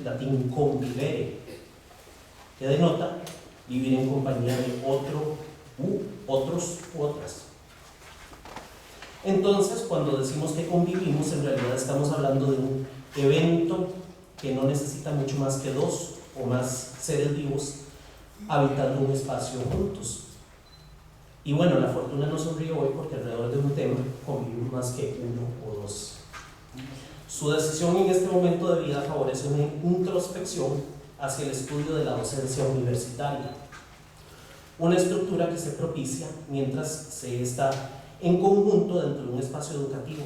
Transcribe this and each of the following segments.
latín convivere, que denota vivir en compañía de otro, otros u otras. Entonces, cuando decimos que convivimos, en realidad estamos hablando de un evento que no necesita mucho más que dos o más seres vivos habitando un espacio juntos. Y bueno, la fortuna nos sonríe hoy porque alrededor de un tema convivimos más que uno o dos. Su decisión en este momento de vida favorece una introspección hacia el estudio de la docencia universitaria, una estructura que se propicia mientras se está en conjunto dentro de un espacio educativo.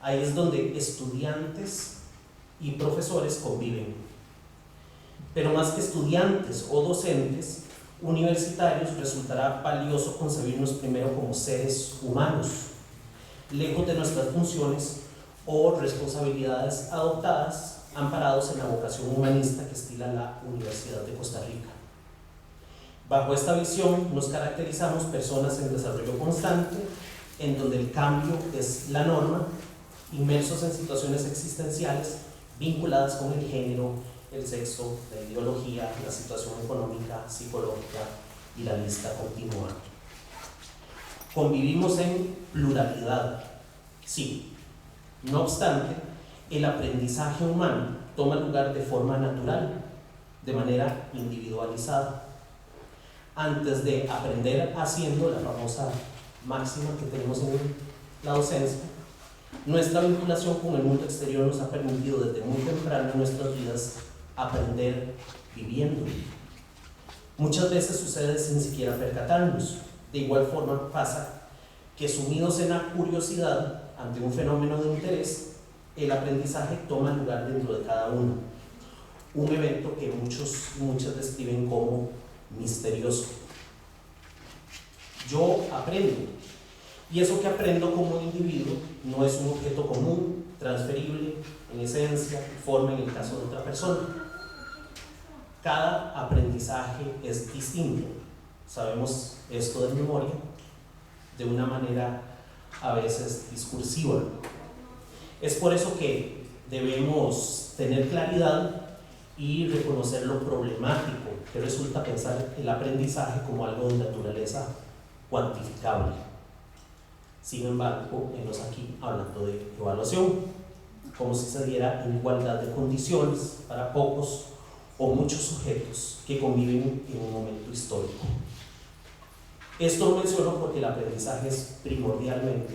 Ahí es donde estudiantes y profesores conviven. Pero más que estudiantes o docentes universitarios, resultará valioso concebirnos primero como seres humanos, lejos de nuestras funciones o responsabilidades adoptadas, amparados en la vocación humanista que estila la Universidad de Costa Rica. Bajo esta visión nos caracterizamos personas en desarrollo constante, en donde el cambio es la norma, inmersos en situaciones existenciales vinculadas con el género, el sexo, la ideología, la situación económica, psicológica y la lista continúa. Convivimos en pluralidad, sí. No obstante, el aprendizaje humano toma lugar de forma natural, de manera individualizada. Antes de aprender haciendo, la famosa máxima que tenemos en la docencia, nuestra vinculación con el mundo exterior nos ha permitido desde muy temprano en nuestras vidas aprender viviendo. Muchas veces sucede sin siquiera percatarnos. De igual forma pasa que, sumidos en la curiosidad ante un fenómeno de interés, el aprendizaje toma lugar dentro de cada uno. Un evento que muchos describen como misterioso. Yo aprendo, y eso que aprendo como individuo no es un objeto común, transferible en esencia y forma en el caso de otra persona. Cada aprendizaje es distinto. Sabemos esto de memoria de una manera a veces discursiva. Es por eso que debemos tener claridad y reconocer lo problemático que resulta pensar el aprendizaje como algo de naturaleza cuantificable. Sin embargo, hemos aquí hablando de evaluación, como si se diera en igualdad de condiciones para pocos o muchos sujetos que conviven en un momento histórico. Esto lo menciono porque el aprendizaje es primordialmente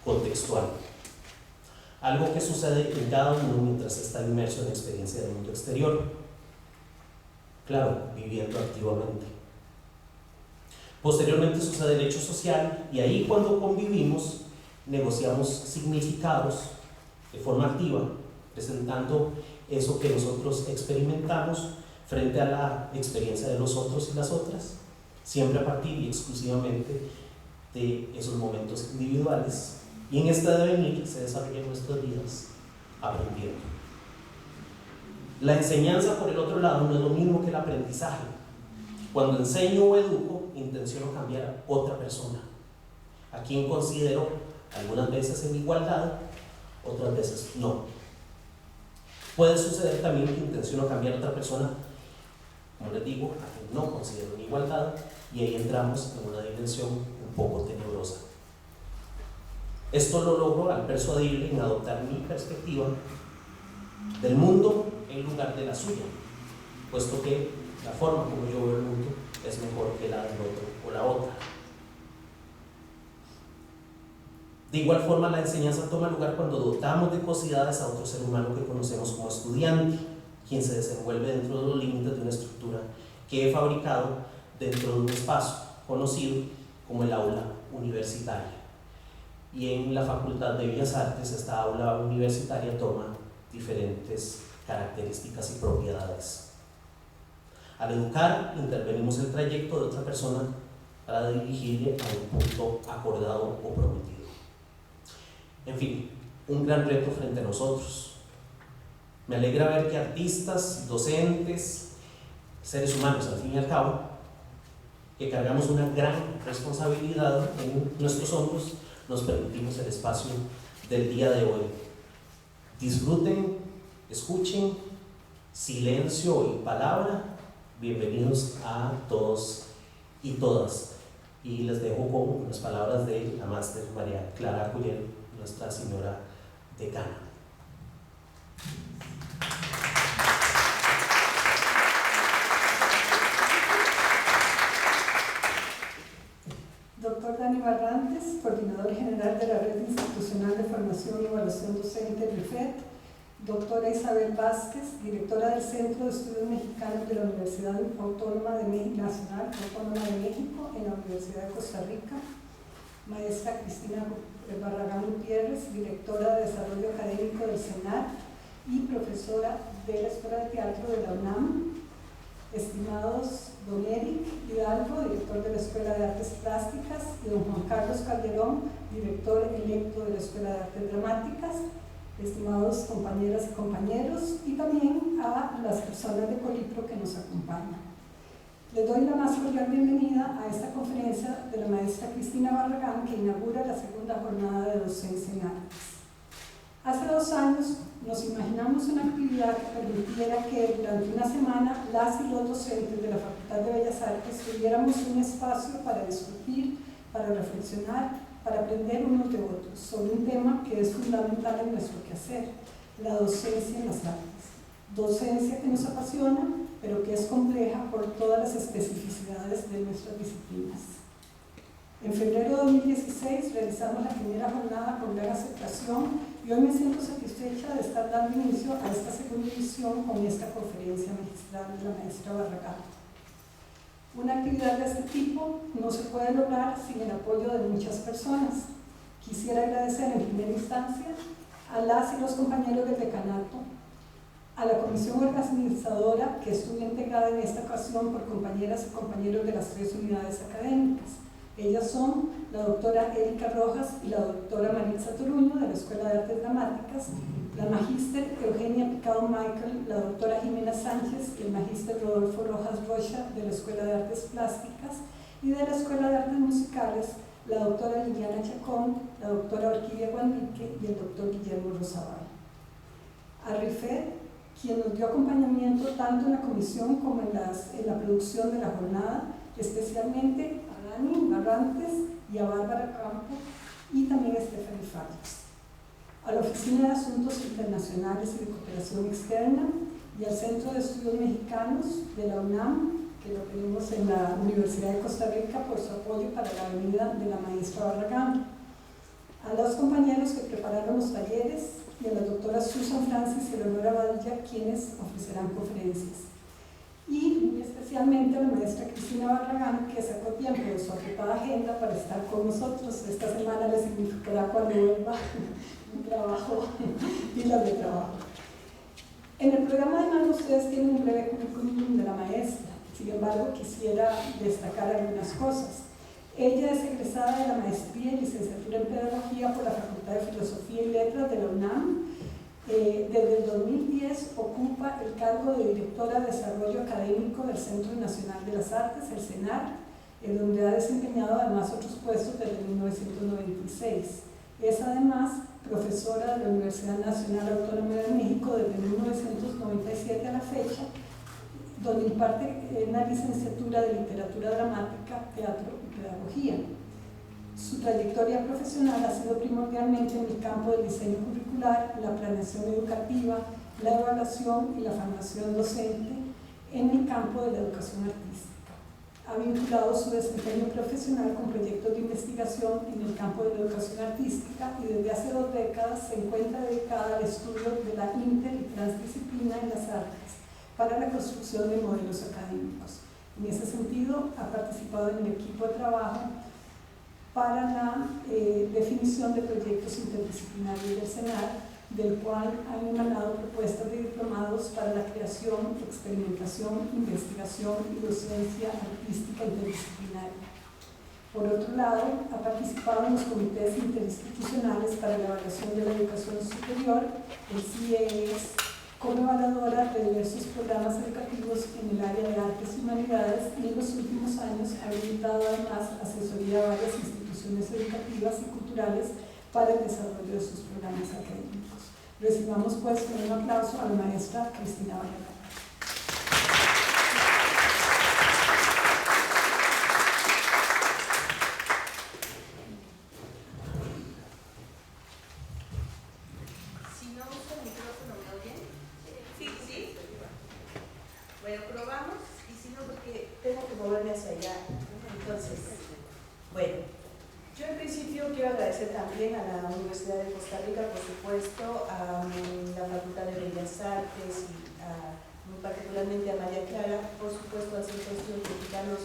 contextual, algo que sucede en cada uno mientras está inmerso en la experiencia del mundo exterior, claro, viviendo activamente. Posteriormente sucede el hecho social, y ahí, cuando convivimos, negociamos significados de forma activa, presentando eso que nosotros experimentamos frente a la experiencia de los otros y las otras, siempre a partir y exclusivamente de esos momentos individuales, y en este devenir se desarrollan nuestras vidas aprendiendo. La enseñanza, por el otro lado, no es lo mismo que el aprendizaje. Cuando enseño o educo, intenciono cambiar a otra persona, a quien considero algunas veces en igualdad, otras veces no. Puede suceder también que intenciono cambiar a otra persona, como les digo, a quien no considero en igualdad, y ahí entramos en una dimensión un poco tenebrosa. Esto lo logro al persuadirle en adoptar mi perspectiva del mundo en lugar de la suya, puesto que la forma como yo veo el mundo es mejor que la del otro o la otra. De igual forma, la enseñanza toma lugar cuando dotamos de cosidades a otro ser humano que conocemos como estudiante, quien se desenvuelve dentro de los límites de una estructura que he fabricado dentro de un espacio conocido como el aula universitaria. Y en la Facultad de Bellas Artes, esta aula universitaria toma diferentes características y propiedades. Al educar, intervenimos el trayecto de otra persona para dirigirle a un punto acordado o prometido. En fin, un gran reto frente a nosotros. Me alegra ver que artistas, docentes, seres humanos al fin y al cabo, que cargamos una gran responsabilidad en nuestros hombros, nos permitimos el espacio del día de hoy. Disfruten, escuchen silencio y palabra. Bienvenidos a todos y todas. Y les dejo con las palabras de la máster María Clara Cuyel, nuestra señora decana. Doctor Dani Barrantes, coordinador general de la Red Institucional de Formación y Evaluación Docente RIFET. Doctora Isabel Vázquez, directora del Centro de Estudios Mexicanos de la Universidad Autónoma de México, Nacional Autónoma de México, en la Universidad de Costa Rica. Maestra Cristina Barragán Gutiérrez, directora de Desarrollo Académico del CENAR y profesora de la Escuela de Teatro de la UNAM. Estimados don Eric Hidalgo, director de la Escuela de Artes Plásticas, y don Juan Carlos Calderón, director electo de la Escuela de Artes Dramáticas. Estimados compañeras y compañeros, y también a las personas de Colipro que nos acompañan. Les doy la más cordial bienvenida a esta conferencia de la maestra Cristina Barragán, que inaugura la segunda jornada de docencia en artes. Hace 2 años nos imaginamos una actividad que permitiera que durante una semana las y los docentes de la Facultad de Bellas Artes tuviéramos un espacio para discutir, para reflexionar, para aprender unos de otros sobre un tema que es fundamental en nuestro quehacer, la docencia en las artes. Docencia que nos apasiona, pero que es compleja por todas las especificidades de nuestras disciplinas. En febrero de 2016 realizamos la primera jornada con gran aceptación y hoy me siento satisfecha de estar dando inicio a esta segunda edición con esta conferencia magistral de la maestra Barragán. Una actividad de este tipo no se puede lograr sin el apoyo de muchas personas. Quisiera agradecer en primera instancia a las y los compañeros del decanato, a la comisión organizadora que estuvo integrada en esta ocasión por compañeras y compañeros de las 3 unidades académicas. Ellas son la doctora Erika Rojas y la doctora Maritza Toruño de la Escuela de Artes Dramáticas, la magíster Eugenia Picado Michael, la doctora Jimena Sánchez y el magíster Rodolfo Rojas Rocha de la Escuela de Artes Plásticas, y de la Escuela de Artes Musicales, la doctora Liliana Chacón, la doctora Orquídea Guandique y el doctor Guillermo Rosabal. A RIFET, quien nos dio acompañamiento tanto en la comisión como en la producción de la jornada, especialmente a Dani Barrantes y a Bárbara Campo, y también a Stephanie Fallas. A la Oficina de Asuntos Internacionales y de Cooperación Externa y al Centro de Estudios Mexicanos de la UNAM, que lo tenemos en la Universidad de Costa Rica, por su apoyo para la venida de la maestra Barragán. A los compañeros que prepararon los talleres y a la doctora Susan Francis y Eleonora Badilla, quienes ofrecerán conferencias. Y muy especialmente a la maestra Cristina Barragán, que sacó tiempo de su apretada agenda para estar con nosotros. Esta semana le significará cuando vuelva un trabajo, pilas de trabajo. En el programa de mano ustedes tienen un breve currículum de la maestra, sin embargo quisiera destacar algunas cosas. Ella es egresada de la maestría y licenciatura en pedagogía por la Facultad de Filosofía y Letras de la UNAM. Desde el 2010 ocupa el cargo de directora de Desarrollo Académico del Centro Nacional de las Artes, el CENAR, en donde ha desempeñado además otros puestos desde 1996. Es además profesora de la Universidad Nacional Autónoma de México desde 1997 a la fecha, donde imparte una licenciatura de Literatura Dramática, Teatro y Pedagogía. Su trayectoria profesional ha sido primordialmente en el campo del diseño curricular, la planeación educativa, la evaluación y la formación docente en el campo de la educación artística. Ha vinculado su desempeño profesional con proyectos de investigación en el campo de la educación artística y desde hace 2 décadas se encuentra dedicada al estudio de la inter y transdisciplina en las artes para la construcción de modelos académicos. En ese sentido, ha participado en el equipo de trabajo para la definición de proyectos interdisciplinarios del CENAR, del cual han emanado propuestas de diplomados para la creación, experimentación, investigación y docencia artística interdisciplinaria. Por otro lado, ha participado en los comités interinstitucionales para la evaluación de la educación superior, el CIEES, como evaluadora de diversos programas educativos en el área de artes y humanidades, y en los últimos años ha brindado además asesoría a varias instituciones educativas y culturales para el desarrollo de sus programas académicos. Recibamos pues con un aplauso a la maestra Cristina Barragán. Si no uso el micrófono, ¿me oyen? Sí, sí. Bueno, probamos, y si no, porque tengo que moverme hacia allá. Entonces, bueno, yo en principio quiero agradecer también a la Universidad de Costa Rica, por supuesto, a la Facultad de Bellas Artes y muy particularmente a María Clara, por supuesto al Centro de Estudios Mexicanos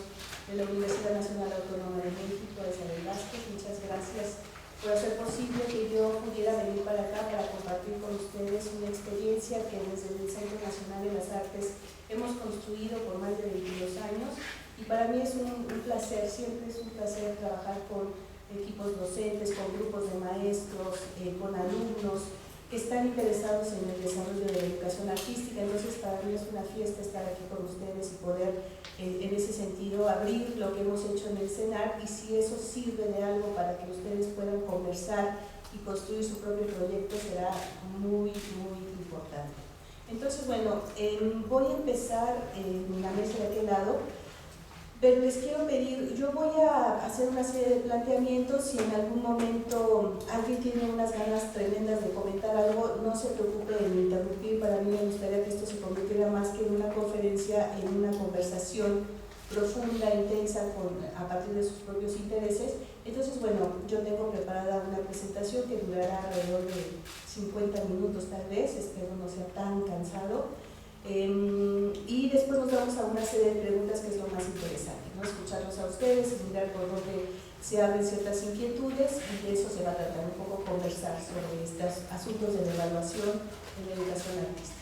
de la Universidad Nacional Autónoma de México, a Isabel Vázquez. Muchas gracias por hacer posible que yo pudiera venir para acá para compartir con ustedes una experiencia que desde el Centro Nacional de las Artes hemos construido por más de 22 años, y para mí es un placer, siempre es un placer trabajar con equipos docentes, con grupos de maestros, con alumnos que están interesados en el desarrollo de la educación artística. Entonces para mí es una fiesta estar aquí con ustedes y poder en ese sentido abrir lo que hemos hecho en el CENAR, y si eso sirve de algo para que ustedes puedan conversar y construir su propio proyecto, será muy, muy importante. Entonces, bueno, voy a empezar en la mesa de aquel lado, pero les quiero pedir, yo voy a hacer una serie de planteamientos. Si en algún momento alguien tiene unas ganas tremendas de comentar algo, no se preocupe en interrumpir. Para mí me gustaría que esto se convirtiera más que en una conferencia, en una conversación profunda, intensa, a partir de sus propios intereses. Entonces, bueno, yo tengo preparada una presentación que durará alrededor de 50 minutos tal vez, espero no sea tan cansado. Y después nos vamos a una serie de preguntas, que es lo más interesante, ¿no? Escucharlos a ustedes, mirar por dónde se abren ciertas inquietudes, y de eso se va a tratar, un poco conversar sobre estos asuntos de la evaluación en la educación artística.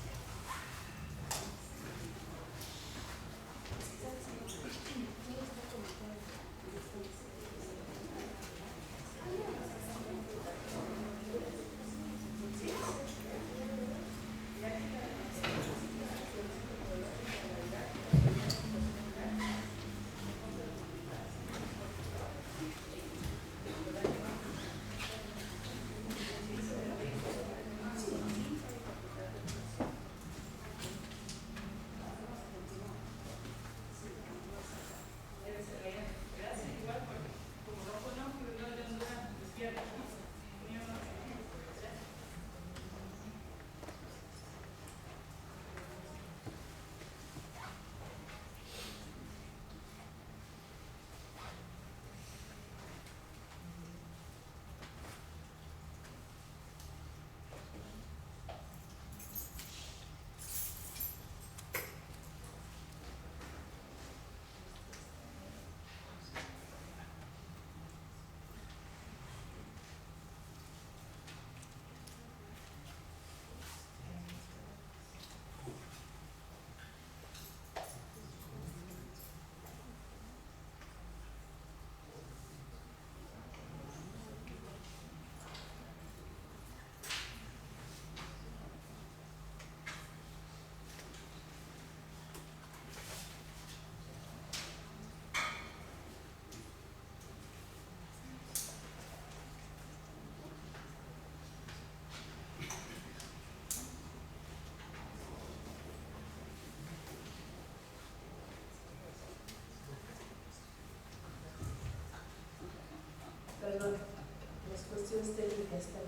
Perdón, las cuestiones técnicas están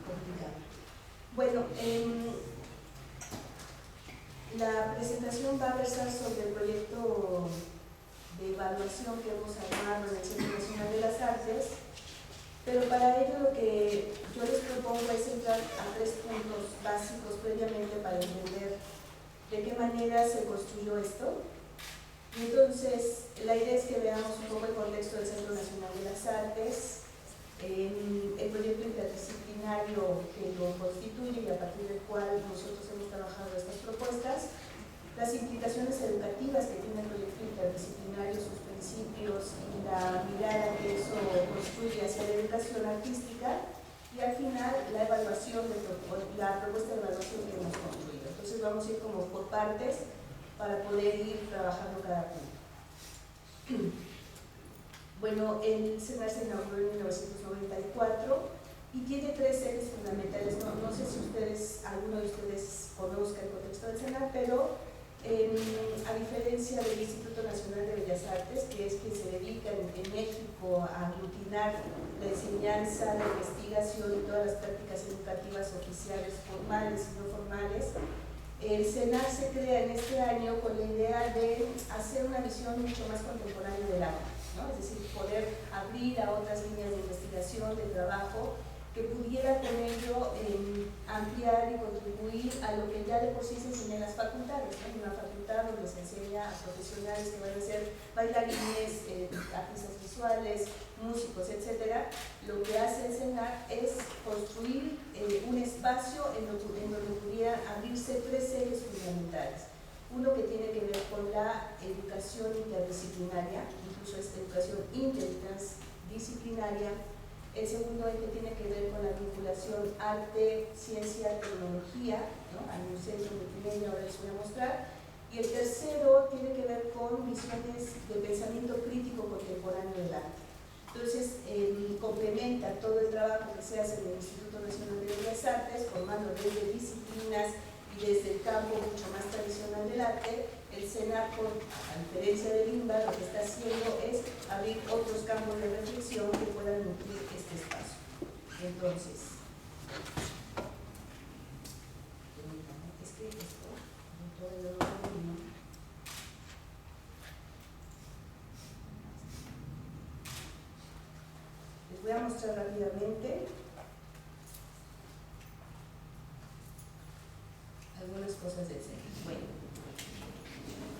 complicadas. Bueno, la presentación va a versar sobre el proyecto de evaluación que hemos armado en el Centro Nacional de las Artes, pero para ello lo que yo les propongo es entrar a 3 puntos básicos previamente para entender de qué manera se construyó esto. Y entonces, la idea es que veamos un poco el contexto del Centro Nacional de las Artes, el proyecto interdisciplinario que lo constituye y a partir del cual nosotros hemos trabajado estas propuestas, las implicaciones educativas que tiene el proyecto interdisciplinario, sus principios y la mirada que eso construye hacia la educación artística, y al final la evaluación, la propuesta de evaluación que hemos construido. Entonces vamos a ir como por partes para poder ir trabajando cada punto. Bueno, el CENAR se inauguró en 1994 y tiene tres ejes fundamentales. No sé si alguno de ustedes conozca el contexto del CENAR, pero a diferencia del Instituto Nacional de Bellas Artes, que es quien se dedica en México a aglutinar la enseñanza, la investigación y todas las prácticas educativas oficiales, formales y no formales, el CENAR se crea en este año con la idea de hacer una visión mucho más contemporánea del arte, ¿no? Es decir, poder abrir a otras líneas de investigación, de trabajo, que pudiera con ello ampliar y contribuir a lo que ya de por sí se enseña en las facultades, ¿no? En una facultad donde se enseña a profesionales que van a ser bailarines, artistas visuales, músicos, etc. Lo que hace el CENAR es construir un espacio en donde pudieran abrirse tres ejes fundamentales. Uno que tiene que ver con la educación interdisciplinaria, incluso es educación interdisciplinaria. El segundo eje tiene que ver con la vinculación arte, ciencia, tecnología, ¿no? Hay un centro multimedia, ahora les voy a mostrar. Y el tercero tiene que ver con visiones de pensamiento crítico contemporáneo del arte. Entonces, complementa todo el trabajo que se hace en el Instituto Nacional de Bellas Artes, formando desde disciplinas y desde el campo mucho más tradicional del arte. El CENAR, a diferencia del INBA, lo que está haciendo es abrir otros campos de reflexión que puedan nutrir este espacio. Entonces, es que esto, les voy a mostrar rápidamente algunas cosas del CENAR. Bueno.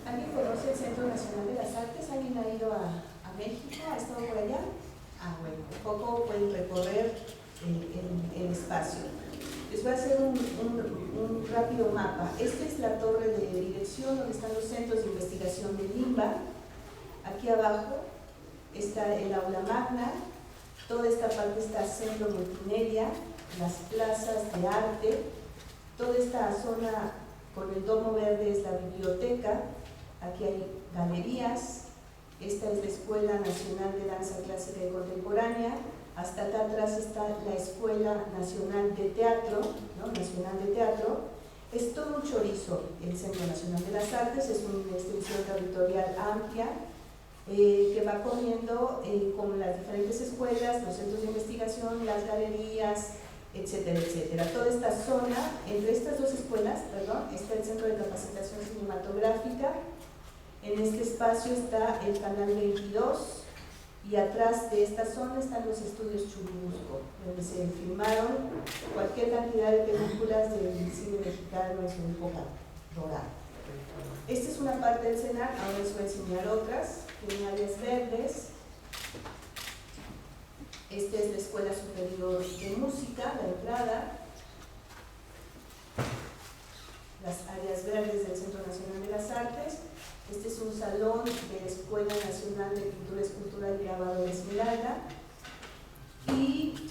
¿Alguien conoce el Centro Nacional de las Artes? ¿Alguien ha ido a México? ¿Ha estado por allá? Bueno, un poco pueden recorrer el espacio. Les voy a hacer un rápido mapa. Esta es la torre de dirección donde están los centros de investigación del INBA. Aquí abajo está el aula magna. Toda esta parte está centro multimedia, las plazas de arte. Toda esta zona con el domo verde es la biblioteca. Aquí hay galerías. Esta es la Escuela Nacional de Danza Clásica y Contemporánea. Hasta acá atrás está la Escuela Nacional de Teatro, ¿no? Nacional de Teatro. Es todo un chorizo el Centro Nacional de las Artes, es una extensión territorial amplia que va corriendo con las diferentes escuelas, los centros de investigación, las galerías, etcétera, etcétera. Toda esta zona, entre estas dos escuelas, está el Centro de Capacitación Cinematográfica. En este espacio está el Canal 22 y atrás de esta zona están los estudios Churubusco, donde se filmaron cualquier cantidad de películas del cine mexicano en su época dorada. Esta es una parte del CENAR, ahora les voy a enseñar otras, en áreas verdes. Esta es la Escuela Superior de Música, la entrada. Las áreas verdes del Centro Nacional de las Artes. Este es un salón de la Escuela Nacional de Pintura, Escultura y Grabado de Esmeralda. Y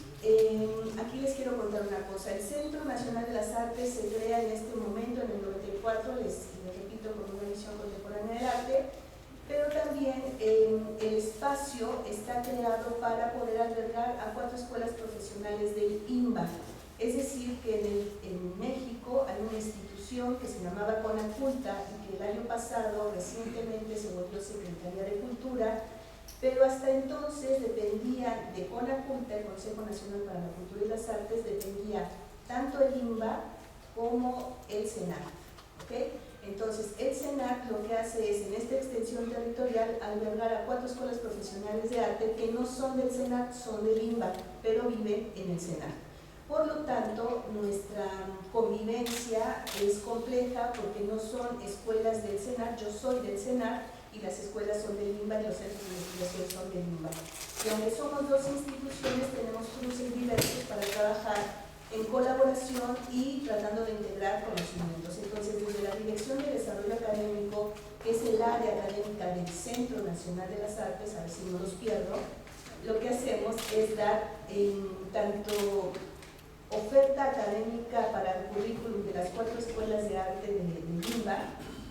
aquí les quiero contar una cosa. El Centro Nacional de las Artes se crea en este momento, en el 94, les repito, con una visión contemporánea del arte, pero también el espacio está creado para poder albergar a 4 escuelas profesionales del INBA. Es decir, que en México hay una institución que se llamaba Conaculta y que el año pasado recientemente se volvió Secretaría de Cultura, pero hasta entonces dependía de Conaculta, el Consejo Nacional para la Cultura y las Artes, dependía tanto el INBA como el CENAR. ¿Okay? Entonces, el CENAR lo que hace es, en esta extensión territorial, albergar a 4 escuelas profesionales de arte que no son del CENAR, son del INBA, pero viven en el CENAR. Por lo tanto, nuestra convivencia es compleja porque no son escuelas del CENAR, yo soy del CENAR y las escuelas son del INBA y los centros de investigación son del INBA. Y aunque somos 2 instituciones, tenemos cruces diversos para trabajar en colaboración y tratando de integrar conocimientos. Entonces, desde la Dirección de Desarrollo Académico, que es el área académica del Centro Nacional de las Artes, a ver si no los pierdo, lo que hacemos es dar tanto oferta académica para el currículum de las 4 escuelas de arte de INBA,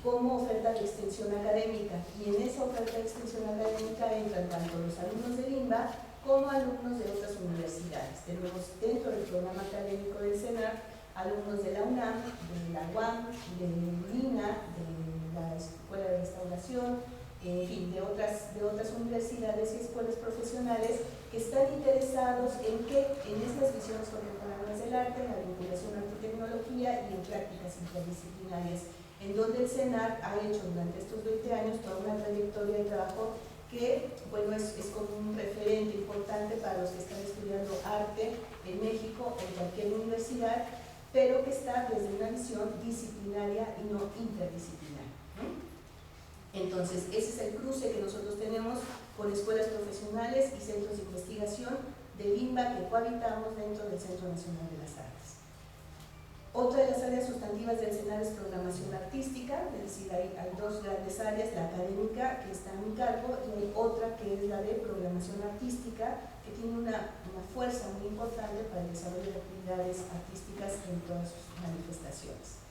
como oferta de extensión académica. Y en esa oferta de extensión académica entran tanto los alumnos del INBA como alumnos de otras universidades. Tenemos dentro del programa académico del CENAR alumnos de la UNAM, de la UAM, de l'INA, de la Escuela de Restauración, en fin, de otras universidades y escuelas profesionales que están interesados en estas visiones contemporáneas del arte, en la vinculación arte-tecnología y en prácticas interdisciplinarias, en donde el CENAR ha hecho durante estos 20 años toda una trayectoria de trabajo que, bueno, es como un referente importante para los que están estudiando arte en México, en cualquier universidad, pero que está desde una visión disciplinaria y no interdisciplinaria, ¿no? Entonces, ese es el cruce que nosotros tenemos con escuelas profesionales y centros de investigación de LIMBA que cohabitamos dentro del Centro Nacional de las Artes. Otra de las áreas sustantivas del CENAR es programación artística, es decir, hay dos grandes áreas, la académica, que está a mi cargo, y hay otra que es la de programación artística, que tiene una fuerza muy importante para el desarrollo de actividades artísticas en todas sus manifestaciones.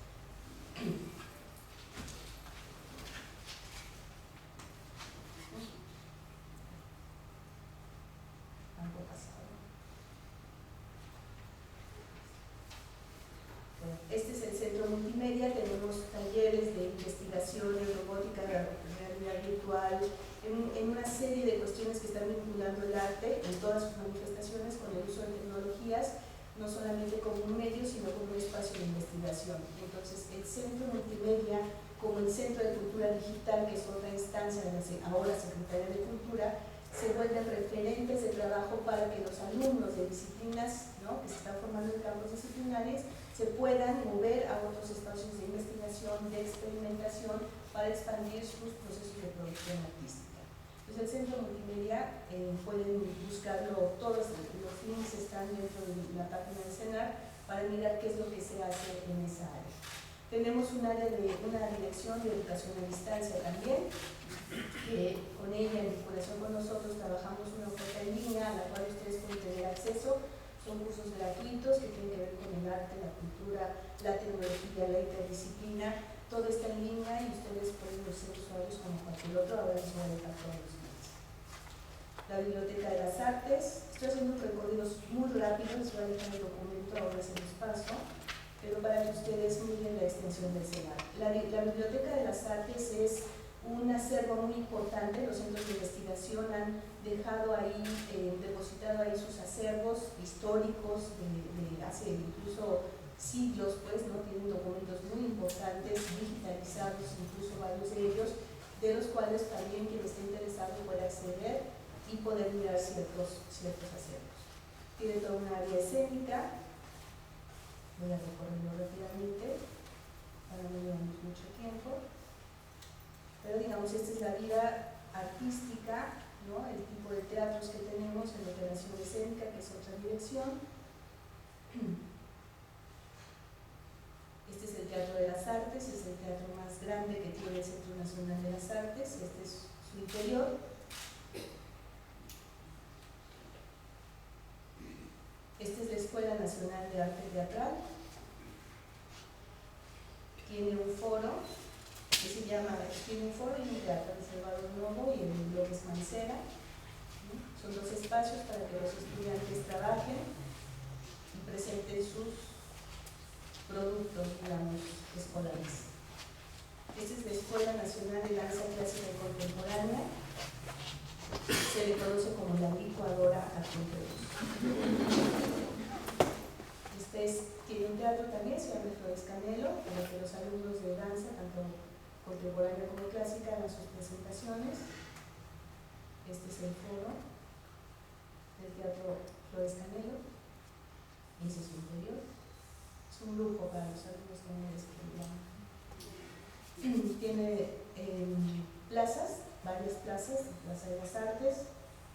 Este es el centro multimedia, tenemos talleres de investigación en robótica, realidad virtual, en una serie de cuestiones que están vinculando el arte en todas sus manifestaciones con el uso de tecnologías, no solamente como un medio, sino como un espacio de investigación. Entonces, el centro multimedia, como el Centro de Cultura Digital, que es otra instancia de la ahora Secretaría de Cultura, se vuelven referentes de trabajo para que los alumnos de disciplinas, ¿no?, que se están formando en campos disciplinares se puedan mover a otros espacios de investigación, de experimentación, para expandir sus procesos de producción artística. Entonces, el Centro Multimedia, pueden buscarlo, todos los links están dentro de la página del CENAR para mirar qué es lo que se hace en esa área. Tenemos una dirección de educación a distancia también, que con ella, en vinculación con nosotros, trabajamos una oferta en línea a la cual ustedes pueden tener acceso. Son cursos gratuitos que tienen que ver con el arte, la cultura, la tecnología, la interdisciplina. Todo está en línea y ustedes pueden ser usuarios como cualquier otro. Ahora les voy a dejar todos los links. La Biblioteca de las Artes. Estoy haciendo recorridos muy rápidos, les voy a dejar el documento, ahora se los paso, pero para que ustedes miren la extensión del CENAR. La Biblioteca de las Artes es un acervo muy importante. Los centros de investigación han dejado ahí, depositado ahí sus acervos históricos de hace incluso siglos, pues, ¿no? Tienen documentos muy importantes, digitalizados, incluso varios de ellos, de los cuales también quien esté interesado puede acceder y poder mirar ciertos acervos. Tiene toda una área escénica, voy a recorrerlo rápidamente para no llevarnos mucho tiempo. Pero digamos, esta es la vida artística, ¿no?, el tipo de teatros que tenemos en la operación escénica, que es otra dirección. Este es el Teatro de las Artes, es el teatro más grande que tiene el Centro Nacional de las Artes, este es su interior. Esta es la Escuela Nacional de Arte Teatral. Tiene un foro que se llama Tiene un foro y un teatro reservado Novo y el López Mancera. Son dos espacios para que los estudiantes trabajen y presenten sus productos, digamos, escolares. Esta es la Escuela Nacional de Danza Clásica y Contemporánea. Se le conoce como la licuadora a Contreras. Tiene un teatro también, se llama Flores Canelo, en el que los alumnos de danza, tanto contemporánea como clásica, hagan sus presentaciones. Este es el foro del Teatro Flores Canelo. Ese es su interior. Es un lujo para los alumnos que no les tiene plazas, varias plazas: Plaza de las Artes,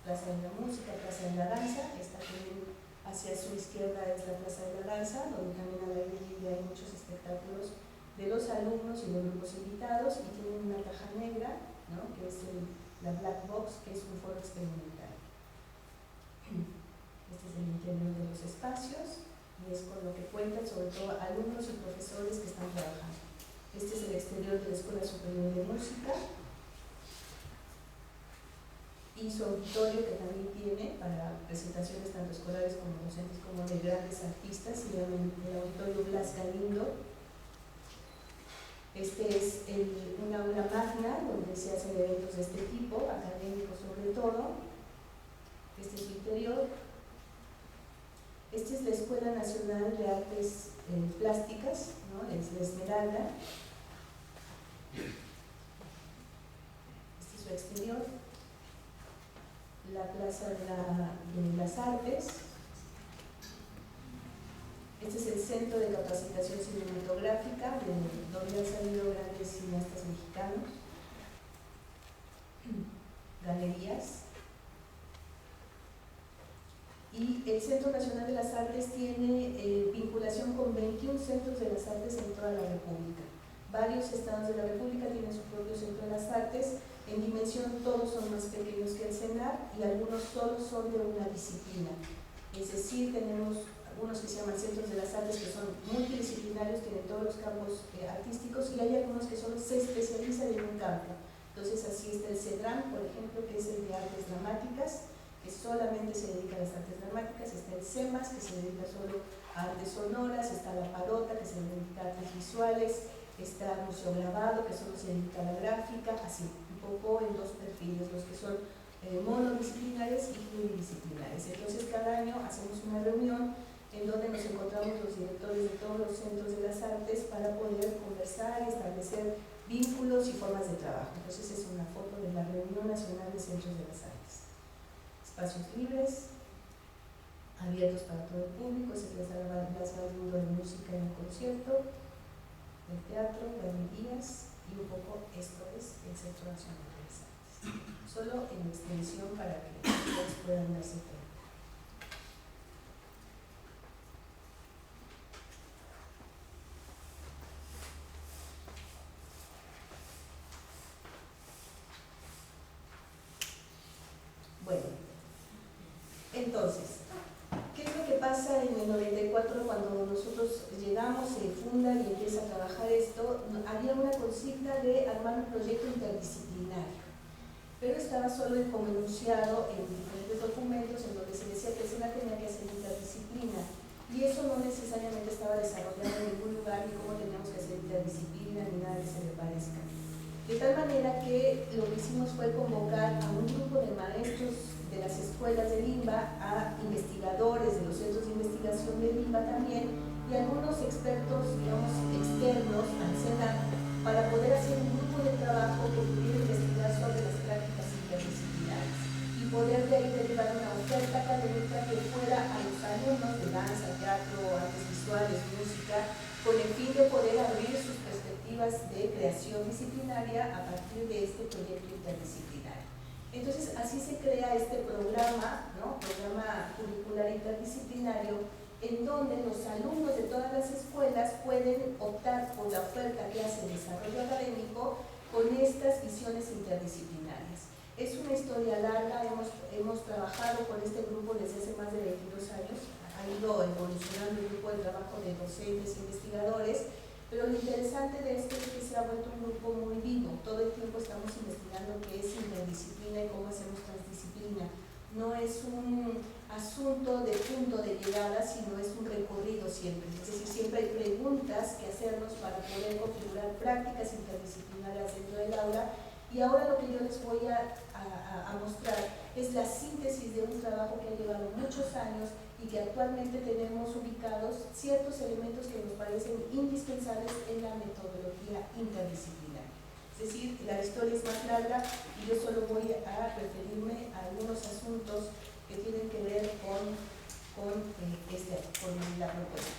Plaza de la Música, Plaza de la Danza. Esta que hacia su izquierda es la Plaza de la Danza, donde también al aire libre hay muchos espectáculos de los alumnos y de grupos invitados, y tienen una caja negra, ¿no?, que es la Black Box, que es un foro experimental. Este es el interior de los espacios y es con lo que cuentan sobre todo alumnos y profesores que están trabajando. Este es el exterior de la Escuela Superior de Música. y su auditorio que también tiene para presentaciones tanto escolares como docentes como de grandes artistas, se llama el auditorio Blas Galindo. Este es una aula magna donde se hacen eventos de este tipo, académicos sobre todo. Este es su interior. Esta es la Escuela Nacional de Artes Plásticas, ¿no? Es la Esmeralda. Este es su exterior. La Plaza de las Artes. Este es el Centro de Capacitación Cinematográfica, donde han salido grandes cineastas mexicanos. Galerías. Y el Centro Nacional de las Artes tiene vinculación con 21 centros de las artes en toda la República. Varios estados de la República tienen su propio Centro de las Artes. En dimensión todos son más pequeños que el CENAR y algunos solo son de una disciplina. Es decir, tenemos algunos que se llaman Centros de las Artes que son multidisciplinarios, tienen todos los campos artísticos, y hay algunos que solo se especializan en un campo. Entonces así está el CEDRAM, por ejemplo, que es el de artes dramáticas, que solamente se dedica a las artes dramáticas. Está el CEMAS, que se dedica solo a artes sonoras. Está la Parota, que se dedica a artes visuales. Está el Museo Grabado, que solo se dedica a la gráfica. Así, un poco en dos perfiles, los que son monodisciplinares y pluridisciplinares. Entonces cada año hacemos una reunión en donde nos encontramos los directores de todos los centros de las artes para poder conversar y establecer vínculos y formas de trabajo. Entonces es una foto de la Reunión Nacional de Centros de las Artes. Espacios libres, abiertos para todo el público, se les da la sala de música en el concierto, el teatro, galerías, y un poco esto es el Centro Nacional de las Artes. Solo en extensión para que ustedes puedan darse cuenta. Bueno, entonces, ¿qué es lo que pasa en el 94 cuando nosotros llegamos, se funda y empieza a trabajar esto? Había una consigna de armar un proyecto interdisciplinario, pero estaba solo como enunciado en diferentes documentos en donde se decía que el SENA tenía que hacer interdisciplina, y eso no necesariamente estaba desarrollado en ningún lugar, ni cómo teníamos que hacer interdisciplina, ni nada que se le parezca. De tal manera que lo que hicimos fue convocar a un grupo de maestros de las escuelas de Limba, a investigadores de los centros de investigación de Limba también, y algunos expertos, digamos, externos al CENAR, para poder hacer un grupo de trabajo que pudiera investigar sobre las prácticas interdisciplinarias y poder de ahí derivar una oferta académica que fuera a los alumnos de danza, teatro, artes visuales, música, con el fin de poder abrir sus perspectivas de creación disciplinaria a partir de este proyecto interdisciplinario. Entonces, así se crea este programa, ¿no? Programa curricular interdisciplinario, en donde los alumnos de todas las escuelas pueden optar por la oferta que hace el desarrollo académico con estas visiones interdisciplinarias. Es una historia larga, hemos trabajado con este grupo desde hace más de 22 años, ha ido evolucionando el grupo de trabajo de docentes e investigadores, pero lo interesante de esto es que se ha vuelto un grupo muy vivo. Todo el tiempo estamos investigando qué es interdisciplina y cómo hacemos transdisciplina. No es un asunto de punto de llegada, sino es un recorrido siempre. Es decir, siempre hay preguntas que hacernos para poder configurar prácticas interdisciplinarias dentro del aula. Y ahora lo que yo les voy a mostrar es la síntesis de un trabajo que ha llevado muchos años y que actualmente tenemos ubicados ciertos elementos que nos parecen indispensables en la metodología interdisciplinaria. Es decir, la historia es más larga y yo solo voy a referirme a algunos asuntos que tienen que ver con la propuesta.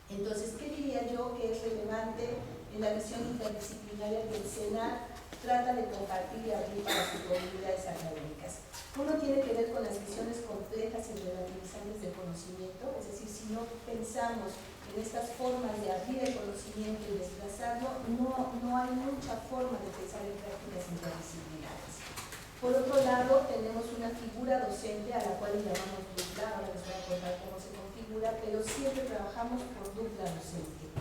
Entonces, ¿qué diría yo que es relevante en la visión interdisciplinaria que el SENAR trata de compartir y abrir para sus comunidades académicas? Uno tiene que ver con las visiones complejas y relativizantes del conocimiento, es decir, si no pensamos en estas formas de abrir el conocimiento y desplazarlo, no hay mucha forma de pensar en prácticas interdisciplinarias. Por otro lado, tenemos una figura docente a la cual le llamamos dupla, ahora les voy a contar cómo se configura, pero siempre trabajamos por dupla docente.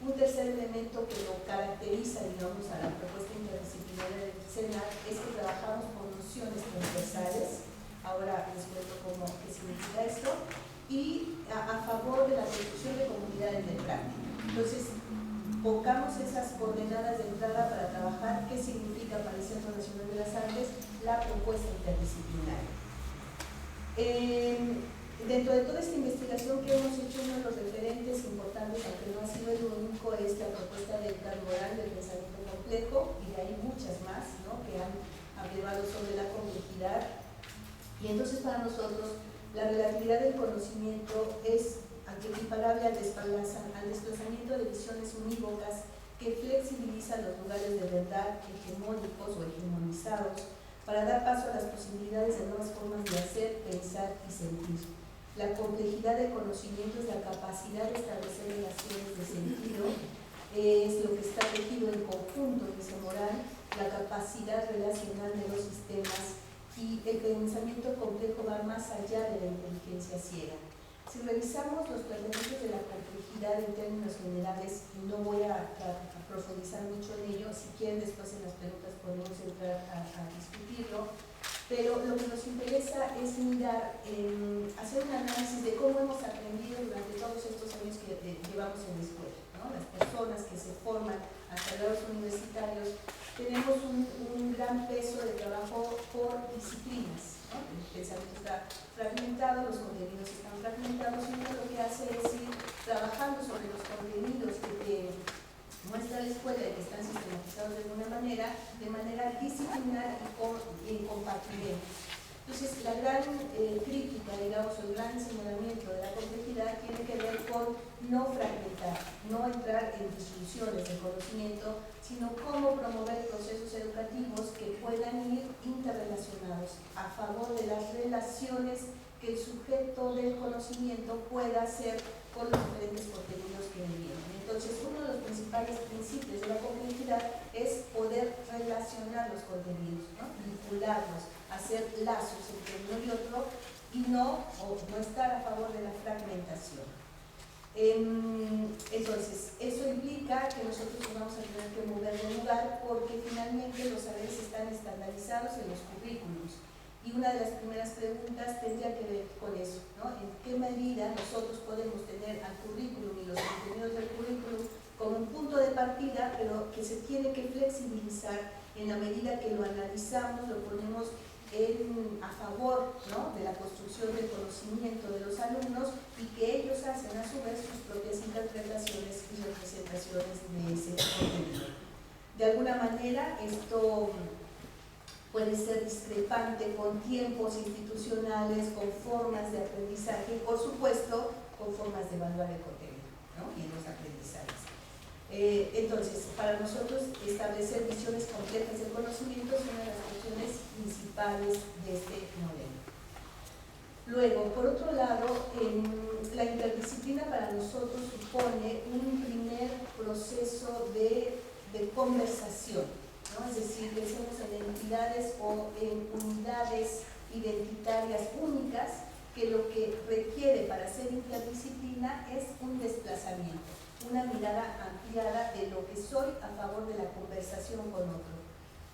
Un tercer elemento que lo caracteriza, digamos, a la propuesta interdisciplinaria del SENAR es que trabajamos por nosotros instituciones transversales, ahora les cuento qué significa esto, y a favor de la construcción de comunidades de práctica. Entonces, pongamos esas coordenadas de entrada para trabajar qué significa para el Centro Nacional de las Artes la propuesta interdisciplinaria. Dentro de toda esta investigación que hemos hecho, uno de los referentes importantes, aunque no ha sido el único, es la propuesta de Edgar Morin del pensamiento complejo, y hay muchas más, ¿no?, que han hablado sobre la complejidad. Y entonces para nosotros la relatividad del conocimiento es equiparable al desplazamiento de visiones unívocas que flexibilizan los lugares de verdad hegemónicos o hegemonizados para dar paso a las posibilidades de nuevas formas de hacer, pensar y sentir. La complejidad del conocimiento es la capacidad de establecer relaciones de sentido, es lo que está regido en conjunto, dice Morin, la capacidad relacional de los sistemas, y el pensamiento complejo va más allá de la inteligencia ciega. Si revisamos los planteamientos de la complejidad en términos generales, no voy a profundizar mucho en ello, si quieren después en las preguntas podemos entrar a discutirlo, pero lo que nos interesa es mirar, hacer un análisis de cómo hemos aprendido durante todos estos años que llevamos en la escuela, ¿no? Las personas que se forman hasta grados universitarios, tenemos un gran peso de trabajo por disciplinas, ¿no? El pensamiento está fragmentado, los contenidos están fragmentados, y uno lo que hace es ir trabajando sobre los contenidos que te muestra la escuela y que están sistematizados de alguna manera, de manera disciplinar y en compartimento. Entonces, la gran crítica, digamos, el gran señalamiento de la complejidad tiene que ver con no fragmentar, no entrar en discusiones de conocimiento, sino cómo promover procesos educativos que puedan ir interrelacionados a favor de las relaciones que el sujeto del conocimiento pueda hacer con los diferentes contenidos que le vienen. Entonces, uno de los principales principios de la complejidad es poder relacionar los contenidos, ¿no?, vincularlos, hacer lazos entre uno y otro, y no estar a favor de la fragmentación. Entonces, eso implica que nosotros nos vamos a tener que mover de lugar, porque finalmente los saberes están estandarizados en los currículos. Y una de las primeras preguntas tendría que ver con eso, ¿no? ¿En qué medida nosotros podemos tener al currículum y los contenidos del currículum como un punto de partida, pero que se tiene que flexibilizar en la medida que lo analizamos, lo ponemos a favor, ¿no?, de la construcción del conocimiento de los alumnos, y que ellos hacen a su vez sus propias interpretaciones y representaciones de ese contenido. De alguna manera, esto puede ser discrepante con tiempos institucionales, con formas de aprendizaje, por supuesto, con formas de evaluar el contenido, ¿no?, y los aprendizajes. Entonces, para nosotros, establecer visiones complejas del conocimiento es una de las cuestiones principales de este modelo. Luego, por otro lado, la interdisciplina para nosotros supone un primer proceso de conversación, ¿no? Es decir, pensemos en entidades o en unidades identitarias únicas, que lo que requiere para ser interdisciplina es un desplazamiento, una mirada ampliada de lo que soy a favor de la conversación con otro.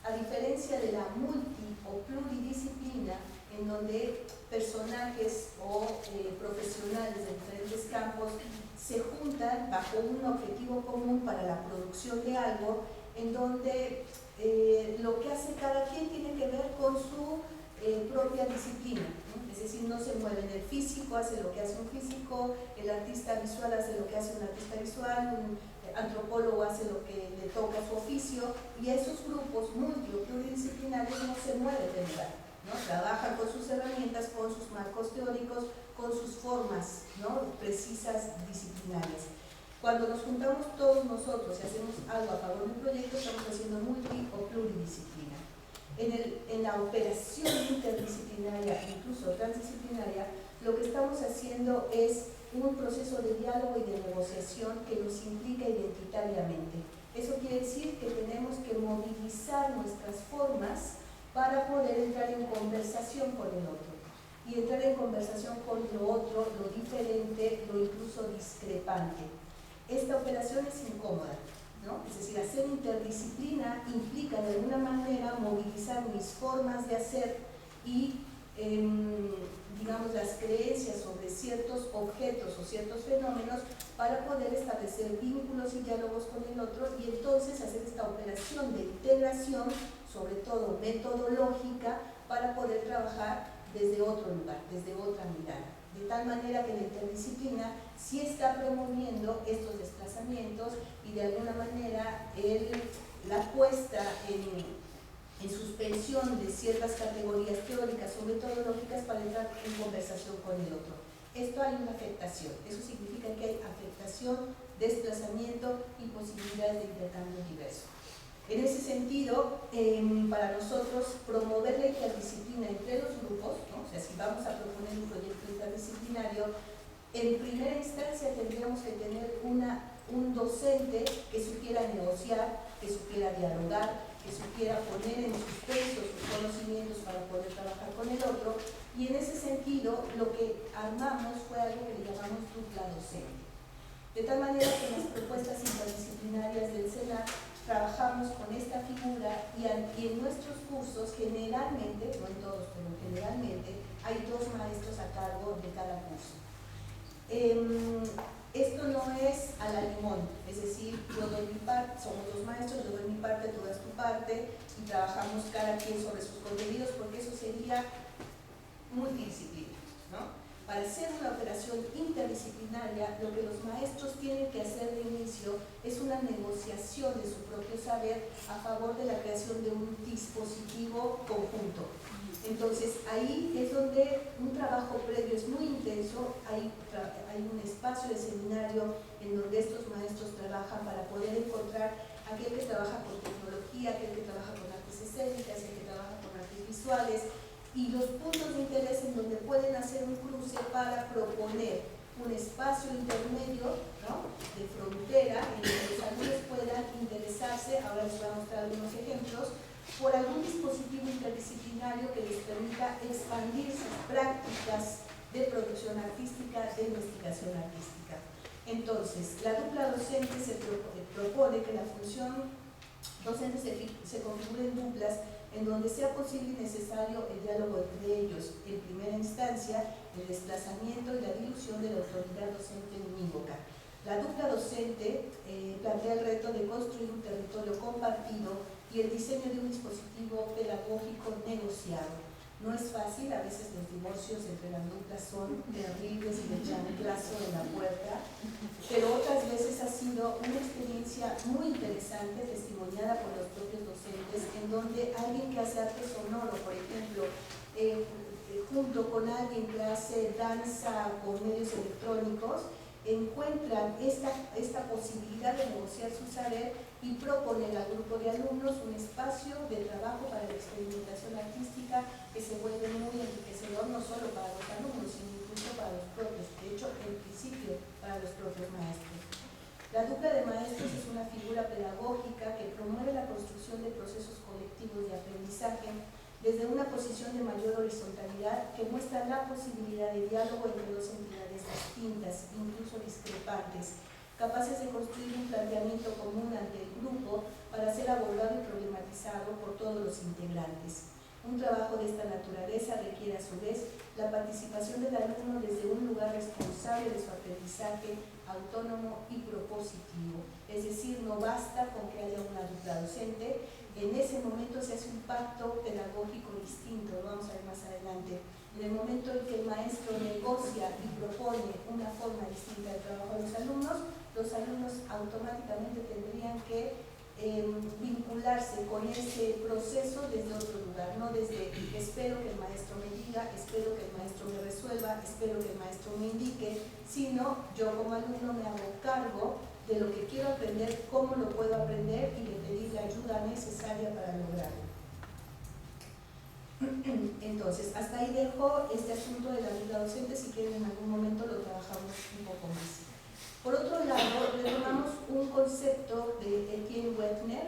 A diferencia de la multi o pluridisciplina, en donde personajes o profesionales de diferentes campos se juntan bajo un objetivo común para la producción de algo, en donde lo que hace cada quien tiene que ver con su propia disciplina, ¿no? Es decir, no se mueve en el físico, hace lo que hace un físico, el artista visual hace lo que hace un artista visual, un antropólogo hace lo que le toca su oficio, y esos grupos multi o pluridisciplinarios no se mueven de lugar, ¿no? Trabajan con sus herramientas, con sus marcos teóricos, con sus formas, ¿no?, precisas disciplinarias. Cuando nos juntamos todos nosotros y hacemos algo a favor del proyecto, estamos haciendo multi o pluridisciplina. En la operación interdisciplinaria, incluso transdisciplinaria, lo que estamos haciendo es un proceso de diálogo y de negociación que nos implica identitariamente. Eso quiere decir que tenemos que movilizar nuestras formas para poder entrar en conversación con el otro. Y entrar en conversación con lo otro, lo diferente, lo incluso discrepante. Esta operación es incómoda, ¿no? Es decir, hacer interdisciplina implica implica de alguna manera movilizar mis formas de hacer y digamos las creencias sobre ciertos objetos o ciertos fenómenos para poder establecer vínculos y diálogos con el otro y entonces hacer esta operación de integración, sobre todo metodológica, para poder trabajar desde otro lugar, desde otra mirada. De tal manera que la interdisciplina sí está promoviendo estos desplazamientos y de alguna manera la puesta en suspensión de ciertas categorías teóricas o metodológicas para entrar en conversación con el otro. Esto hay una afectación, eso significa que hay afectación, desplazamiento y posibilidades de intercambio diverso. En ese sentido, para nosotros promover la interdisciplina entre los grupos, ¿no? O sea, si vamos a proponer un proyecto interdisciplinario, en primera instancia tendríamos que tener un docente que supiera negociar, que supiera dialogar, que supiera poner en suspenso sus conocimientos para poder trabajar con el otro, y en ese sentido lo que armamos fue algo que le llamamos dupla docente. De tal manera que en las propuestas interdisciplinarias del SENA trabajamos con esta figura y en nuestros cursos generalmente, no en todos, pero generalmente, hay 2 maestros a cargo de cada curso. Esto no es a la limón, es decir, yo doy mi parte, somos 2 maestros, yo doy mi parte, tú das tu parte y trabajamos cada quien sobre sus contenidos porque eso sería multidisciplina, ¿no? Para hacer una operación interdisciplinaria, lo que los maestros tienen que hacer de inicio es una negociación de su propio saber a favor de la creación de un dispositivo conjunto. Entonces, ahí es donde un trabajo previo es muy intenso, hay un espacio de seminario en donde estos maestros trabajan para poder encontrar aquel que trabaja con tecnología, aquel que trabaja con artes escénicas, el que trabaja con artes visuales, y los puntos de interés en donde pueden hacer un cruce para proponer un espacio intermedio, ¿no?, de frontera en donde los alumnos puedan interesarse, ahora les voy a mostrar algunos ejemplos, por algún dispositivo interdisciplinario que les permita expandir sus prácticas de producción artística, de investigación artística. Entonces, la dupla docente se propone que la función docente se configure en duplas en donde sea posible y necesario el diálogo entre ellos, en primera instancia, el desplazamiento y la dilución de la autoridad docente unívoca. La dupla docente plantea el reto de construir un territorio compartido y el diseño de un dispositivo pedagógico negociado. No es fácil, a veces los divorcios entre las duplas son terribles y de chanclazo en la puerta, pero otras veces ha sido una experiencia muy interesante, testimoniada por los propios docentes, en donde alguien que hace arte sonoro, por ejemplo, junto con alguien que hace danza con medios electrónicos, encuentran esta posibilidad de negociar su saber y proponer al grupo de alumnos un espacio de trabajo para la experimentación artística que se vuelve muy enriquecedor no solo para los alumnos, sino incluso para los propios, de hecho, en principio, para los propios maestros. La dupla de maestros es una figura pedagógica que promueve la construcción de procesos colectivos de aprendizaje desde una posición de mayor horizontalidad que muestra la posibilidad de diálogo entre 2 entidades distintas, incluso discrepantes, capaces de construir un planteamiento común ante el grupo para ser abordado y problematizado por todos los integrantes. Un trabajo de esta naturaleza requiere a su vez la participación del alumno desde un lugar responsable de su aprendizaje autónomo y propositivo. Es decir, no basta con que haya una dupla docente, en ese momento se hace un pacto pedagógico distinto, lo vamos a ver más adelante. En el momento en que el maestro negocia y propone una forma distinta de trabajo a los alumnos automáticamente tendrían que vincularse con ese proceso desde otro lugar, no desde espero que el maestro me diga, espero que el maestro me resuelva, espero que el maestro me indique, sino yo como alumno me hago cargo de lo que quiero aprender, cómo lo puedo aprender y de pedir la ayuda necesaria para lograrlo. Entonces, hasta ahí dejo este asunto de la dupla docente, si quieren en algún momento lo trabajamos un poco más. Por otro lado, retomamos un concepto de Etienne Wegner,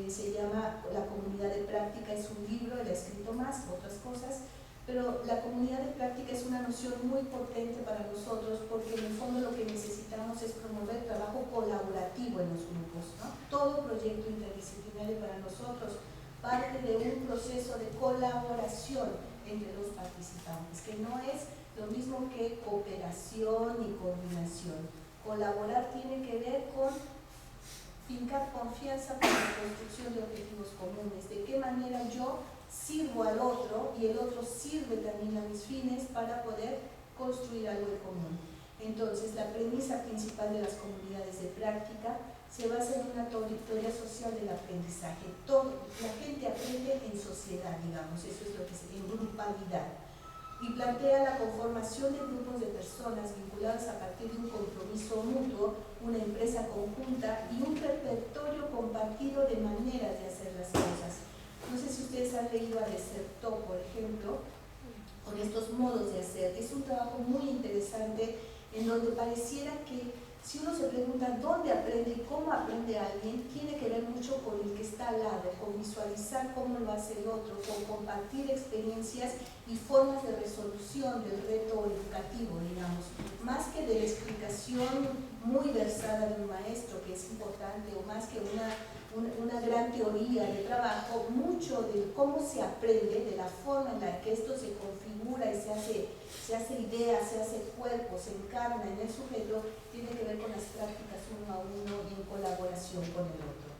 se llama La comunidad de práctica, es un libro, él ha escrito más, otras cosas, pero la comunidad de práctica es una noción muy potente para nosotros porque en el fondo lo que necesitamos es promover trabajo colaborativo en los grupos, ¿no? Todo proyecto interdisciplinario para nosotros parte de un proceso de colaboración entre los participantes, que no es lo mismo que cooperación y coordinación. Colaborar tiene que ver con fincar confianza para la construcción de objetivos comunes, de qué manera yo sirvo al otro y el otro sirve también a mis fines para poder construir algo en común. Entonces, la premisa principal de las comunidades de práctica se basa en una trayectoria social del aprendizaje. La gente aprende en sociedad, digamos, eso es lo que se llama en grupalidad, y plantea la conformación de grupos de personas vinculadas a partir de un compromiso mutuo, una empresa conjunta y un repertorio compartido de maneras de hacer las cosas. No sé si ustedes han leído a Desertó, por ejemplo, con estos modos de hacer. Es un trabajo muy interesante en donde pareciera que si uno se pregunta dónde aprende y cómo aprende alguien, tiene que ver mucho con el que está al lado, con visualizar cómo lo hace el otro, con compartir experiencias y formas de resolución del reto educativo, digamos, más que de la explicación muy versada de un maestro, que es importante, o más que una gran teoría de trabajo, mucho de cómo se aprende, de la forma en la que esto se configura y se hace idea, se hace cuerpo, se encarna en el sujeto, tiene que ver con las prácticas uno a uno y en colaboración con el otro.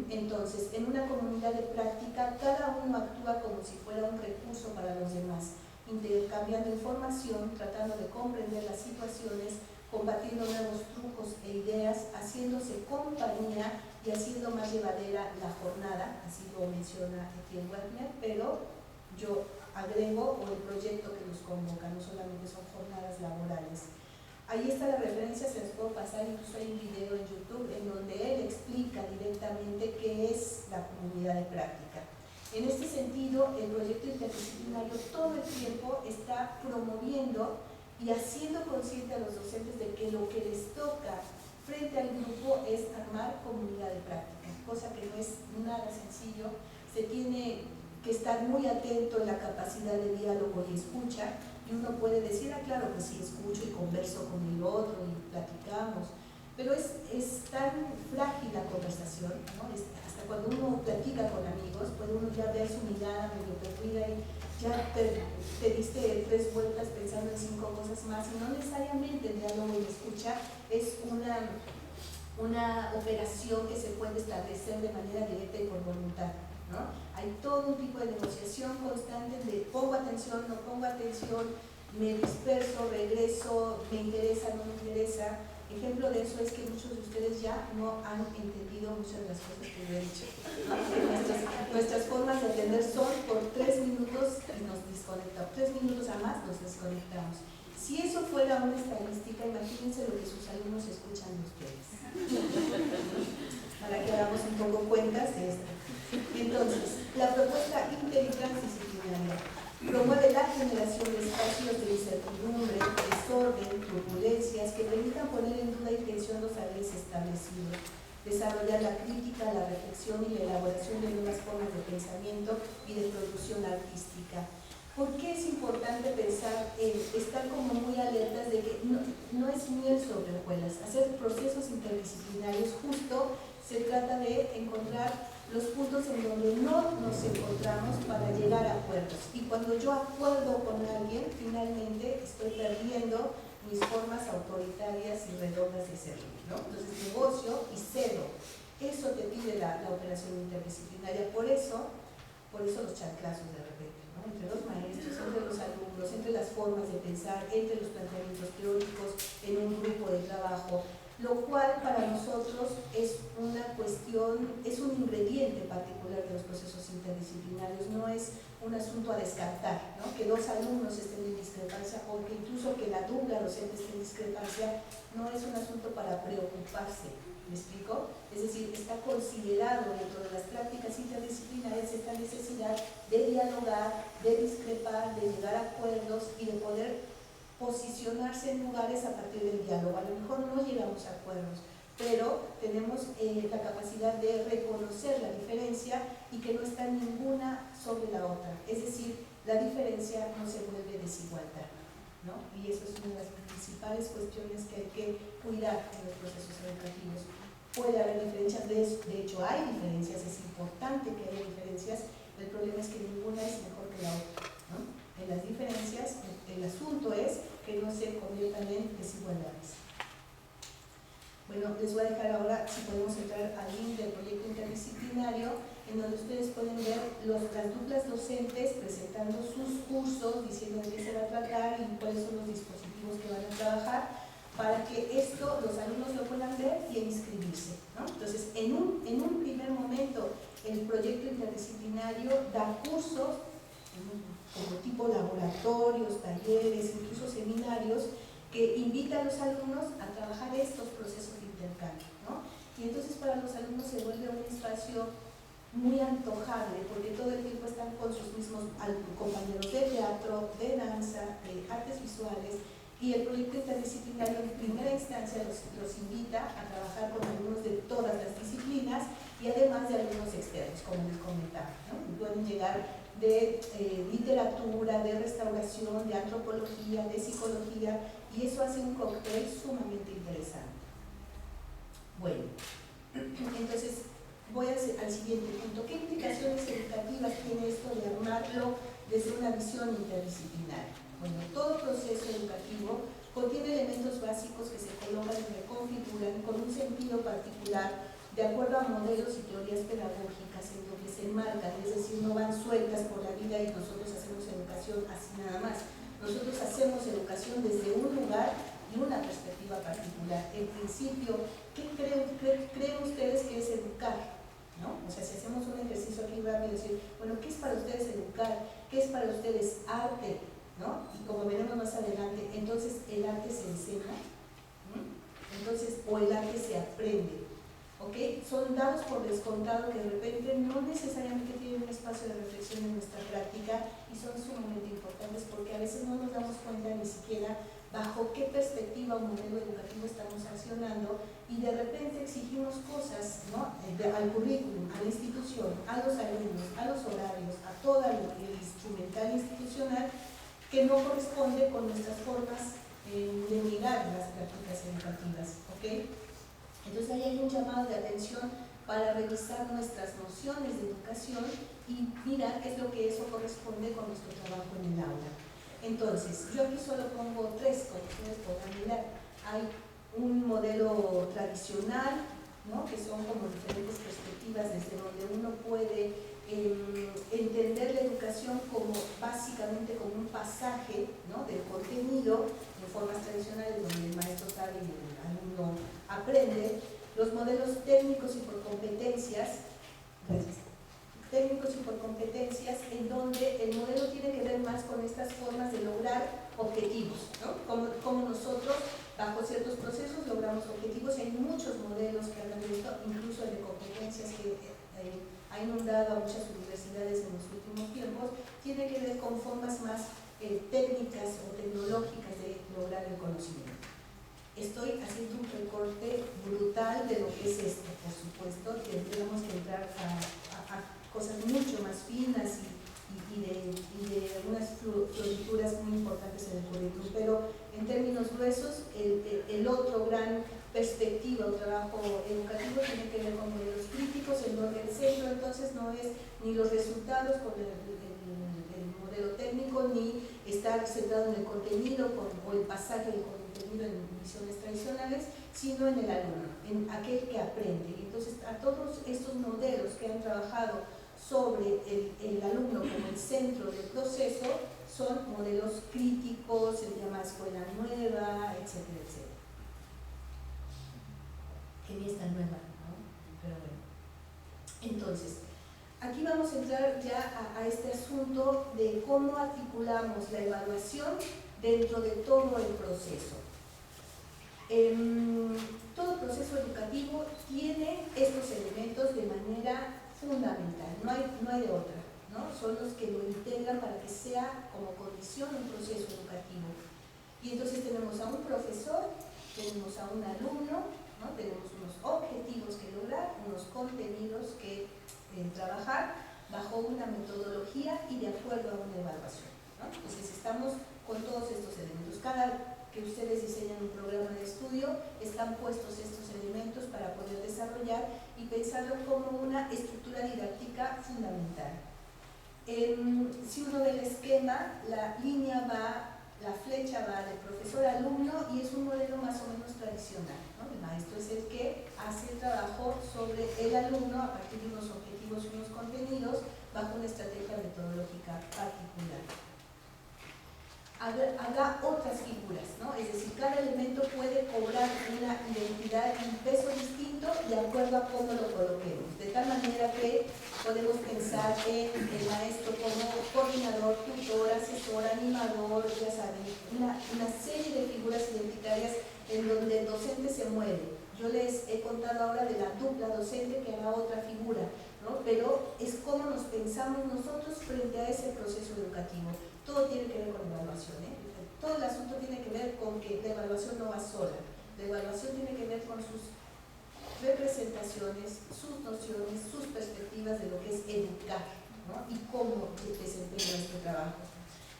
Entonces, en una comunidad de práctica, cada uno actúa como si fuera un recurso para los demás, intercambiando información, tratando de comprender las situaciones, compartiendo nuevos trucos e ideas, haciéndose compañía y haciendo más llevadera la jornada, así lo menciona Etienne Wagner, pero yo agrego, o el proyecto que nos convoca, no solamente son jornadas laborales. Ahí está la referencia, se les puedo pasar, incluso hay un video en YouTube en donde él explica directamente qué es la comunidad de práctica. En este sentido, el proyecto interdisciplinario todo el tiempo está promoviendo y haciendo consciente a los docentes de que lo que les toca frente al grupo es armar comunidad de práctica, cosa que no es nada sencillo. Se tiene que estar muy atento en la capacidad de diálogo y escucha, y uno puede decir, claro que sí, escucho y converso con el otro y platicamos, pero es tan frágil la conversación, ¿no? Hasta cuando uno platica con amigos, puede uno ya ver su mirada medio perdida y ya te diste 3 vueltas pensando en 5 cosas más, y no necesariamente el diálogo y la escucha es una operación que se puede establecer de manera directa y por voluntad, ¿no? Hay todo un tipo de negociación constante de pongo atención, no pongo atención, me disperso, regreso, me interesa, no me interesa. Ejemplo de eso es que muchos de ustedes ya no han entendido muchas de las cosas que yo he dicho. Nuestras formas de atender son por 3 minutos y nos desconectamos, 3 minutos a más nos desconectamos. Si eso fuera una estadística, imagínense lo que sus alumnos escuchan de ustedes. Para que hagamos un poco cuentas de esto. Entonces, la propuesta inter y transdisciplinaria promueve la generación de espacios de incertidumbre, desorden, turbulencias que permitan poner en duda y tensión los saberes establecidos, desarrollar la crítica, la reflexión y la elaboración de nuevas formas de pensamiento y de producción artística. ¿Por qué es importante pensar en estar como muy alertas de que no es miel sobre hojuelas? Hacer procesos interdisciplinarios justo se trata de encontrar los puntos en donde no nos encontramos para llegar a acuerdos. Y cuando yo acuerdo con alguien, finalmente estoy perdiendo mis formas autoritarias y redondas de ser, ¿no? Entonces negocio y cedo. Eso te pide la operación interdisciplinaria. Por eso los chanclazos de repente, ¿no? Entre los maestros, entre los alumnos, entre las formas de pensar, entre los planteamientos teóricos en un grupo de trabajo, lo cual para nosotros es una cuestión, es un ingrediente particular de los procesos interdisciplinarios, no es un asunto a descartar, ¿no? Que 2 alumnos estén en discrepancia o que incluso que la dupla docente esté en discrepancia, no es un asunto para preocuparse, ¿me explico? Es decir, está considerado dentro de las prácticas interdisciplinarias esta necesidad de dialogar, de discrepar, de llegar a acuerdos y de poder posicionarse en lugares a partir del diálogo. A lo mejor no llegamos a acuerdos, pero tenemos la capacidad de reconocer la diferencia y que no está ninguna sobre la otra. Es decir, la diferencia no se vuelve desigualdad, ¿no? Y eso es una de las principales cuestiones que hay que cuidar en los procesos educativos. Puede haber diferencias, de hecho hay diferencias, es importante que haya diferencias, el problema es que ninguna es mejor que la otra, ¿no? En las diferencias, el asunto es que no se conviertan en desigualdades. Bueno, les voy a dejar ahora, si podemos entrar al link del proyecto interdisciplinario, en donde ustedes pueden ver las duplas docentes presentando sus cursos, diciendo de qué se va a tratar y cuáles son los dispositivos que van a trabajar, para que esto los alumnos lo puedan ver y inscribirse, ¿no? Entonces, en un primer momento, el proyecto interdisciplinario da cursos como tipo laboratorios, talleres, incluso seminarios, que invita a los alumnos a trabajar estos procesos de intercambio, ¿no? Y entonces para los alumnos se vuelve un espacio muy antojable, porque todo el tiempo están con sus mismos compañeros de teatro, de danza, de artes visuales, y el proyecto interdisciplinario en primera instancia los invita a trabajar con alumnos de todas las disciplinas y además de alumnos externos, como les comentaba, ¿no? Pueden llegar de literatura, de restauración, de antropología, de psicología, y eso hace un cóctel sumamente interesante. Bueno, entonces voy al siguiente punto. ¿Qué implicaciones educativas tiene esto de armarlo desde una visión interdisciplinaria? Bueno, todo proceso educativo contiene elementos básicos que se colocan y reconfiguran con un sentido particular de acuerdo a modelos y teorías pedagógicas en donde se enmarcan, es decir, no van sueltas por la vida y nosotros hacemos educación así nada más. Nosotros hacemos educación desde un lugar y una perspectiva particular. En principio, ¿qué creen ustedes que es educar? ¿No? O sea, si hacemos un ejercicio aquí rápido, decir, bueno, ¿qué es para ustedes educar? ¿Qué es para ustedes arte? ¿No? Y como veremos más adelante, entonces el arte se enseña, entonces, o el arte se aprende. ¿Okay? Son dados por descontado que de repente no necesariamente tienen un espacio de reflexión en nuestra práctica y son sumamente importantes porque a veces no nos damos cuenta ni siquiera bajo qué perspectiva o modelo educativo estamos accionando y de repente exigimos cosas, ¿no? Al currículum, a la institución, a los alumnos, a los horarios, a todo el instrumental institucional que no corresponde con nuestras formas de mirar las prácticas educativas. ¿Okay? Entonces ahí hay un llamado de atención para revisar nuestras nociones de educación y mirar qué es lo que eso corresponde con nuestro trabajo en el aula. Entonces, yo aquí solo pongo tres, como ustedes podrán mirar. Hay un modelo tradicional, ¿no? Que son como diferentes perspectivas desde donde uno puede entender la educación como básicamente como un pasaje, ¿no? Del contenido en formas tradicionales donde el maestro sabe y el alumno aprende. Los modelos técnicos y por competencias, en donde el modelo tiene que ver más con estas formas de lograr objetivos, ¿no? Como nosotros bajo ciertos procesos logramos objetivos. Hay muchos modelos que hablan de esto, incluso el de competencias que ha inundado a muchas universidades en los últimos tiempos, tiene que ver con formas más técnicas o tecnológicas de lograr el conocimiento. Estoy haciendo un recorte brutal de lo que es esto, por supuesto, tendríamos que entrar a cosas mucho más finas y de algunas florituras muy importantes en el currículum, pero en términos gruesos, el otro gran perspectiva o trabajo educativo tiene que ver con modelos críticos, en donde el centro entonces no es ni los resultados con el modelo técnico, ni estar centrado en el contenido o el pasaje del contenido en visiones tradicionales, sino en el alumno, en aquel que aprende. Entonces, a todos estos modelos que han trabajado sobre el alumno como el centro del proceso son modelos críticos, se llama escuela nueva, etcétera, etcétera. Que ni es tan nueva, ¿no? Pero bueno. Entonces, aquí vamos a entrar ya a este asunto de cómo articulamos la evaluación dentro de todo el proceso. Todo proceso educativo tiene estos elementos de manera fundamental, no hay de otra, ¿no? Son los que lo integran para que sea como condición un proceso educativo. Y entonces tenemos a un profesor, tenemos a un alumno, ¿no? Tenemos unos objetivos que lograr, unos contenidos que trabajar bajo una metodología y de acuerdo a una evaluación, ¿no? Entonces estamos con todos estos elementos. Cada que ustedes diseñan un programa de estudio, están puestos estos elementos para poder desarrollar y pensarlo como una estructura didáctica fundamental. Si uno ve el esquema, la línea va, la flecha va del profesor al alumno y es un modelo más o menos tradicional, ¿no? El maestro es el que hace el trabajo sobre el alumno a partir de unos objetivos y unos contenidos bajo una estrategia metodológica particular. Habrá otras figuras, ¿no? Es decir, cada elemento puede cobrar una identidad y un peso distinto de acuerdo a cómo lo coloquemos, de tal manera que podemos pensar en el maestro como coordinador, tutor, asesor, animador, ya saben, una serie de figuras identitarias en donde el docente se mueve. Yo les he contado ahora de la dupla docente que hará otra figura, ¿no? Pero es cómo nos pensamos nosotros frente a ese proceso educativo. Todo tiene que ver con la evaluación, ¿eh? Todo el asunto tiene que ver con que la evaluación no va sola. La evaluación tiene que ver con sus representaciones, sus nociones, sus perspectivas de lo que es educar, ¿no? Y cómo desempeña este trabajo.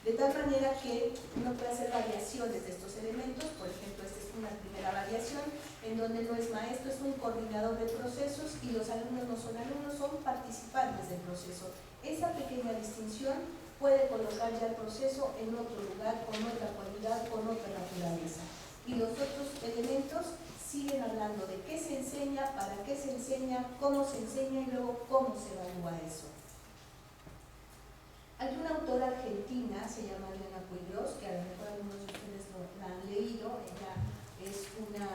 De tal manera que uno puede hacer variaciones de estos elementos. Por ejemplo, esta es una primera variación en donde no es maestro, es un coordinador de procesos y los alumnos no son alumnos, son participantes del proceso. Esa pequeña distinción puede colocar ya el proceso en otro lugar, con otra cualidad, con otra naturaleza. Y los otros elementos siguen hablando de qué se enseña, para qué se enseña, cómo se enseña y luego cómo se evalúa eso. Hay una autora argentina, se llama Elena Puigros, que a lo mejor algunos de ustedes la han leído. Ella es una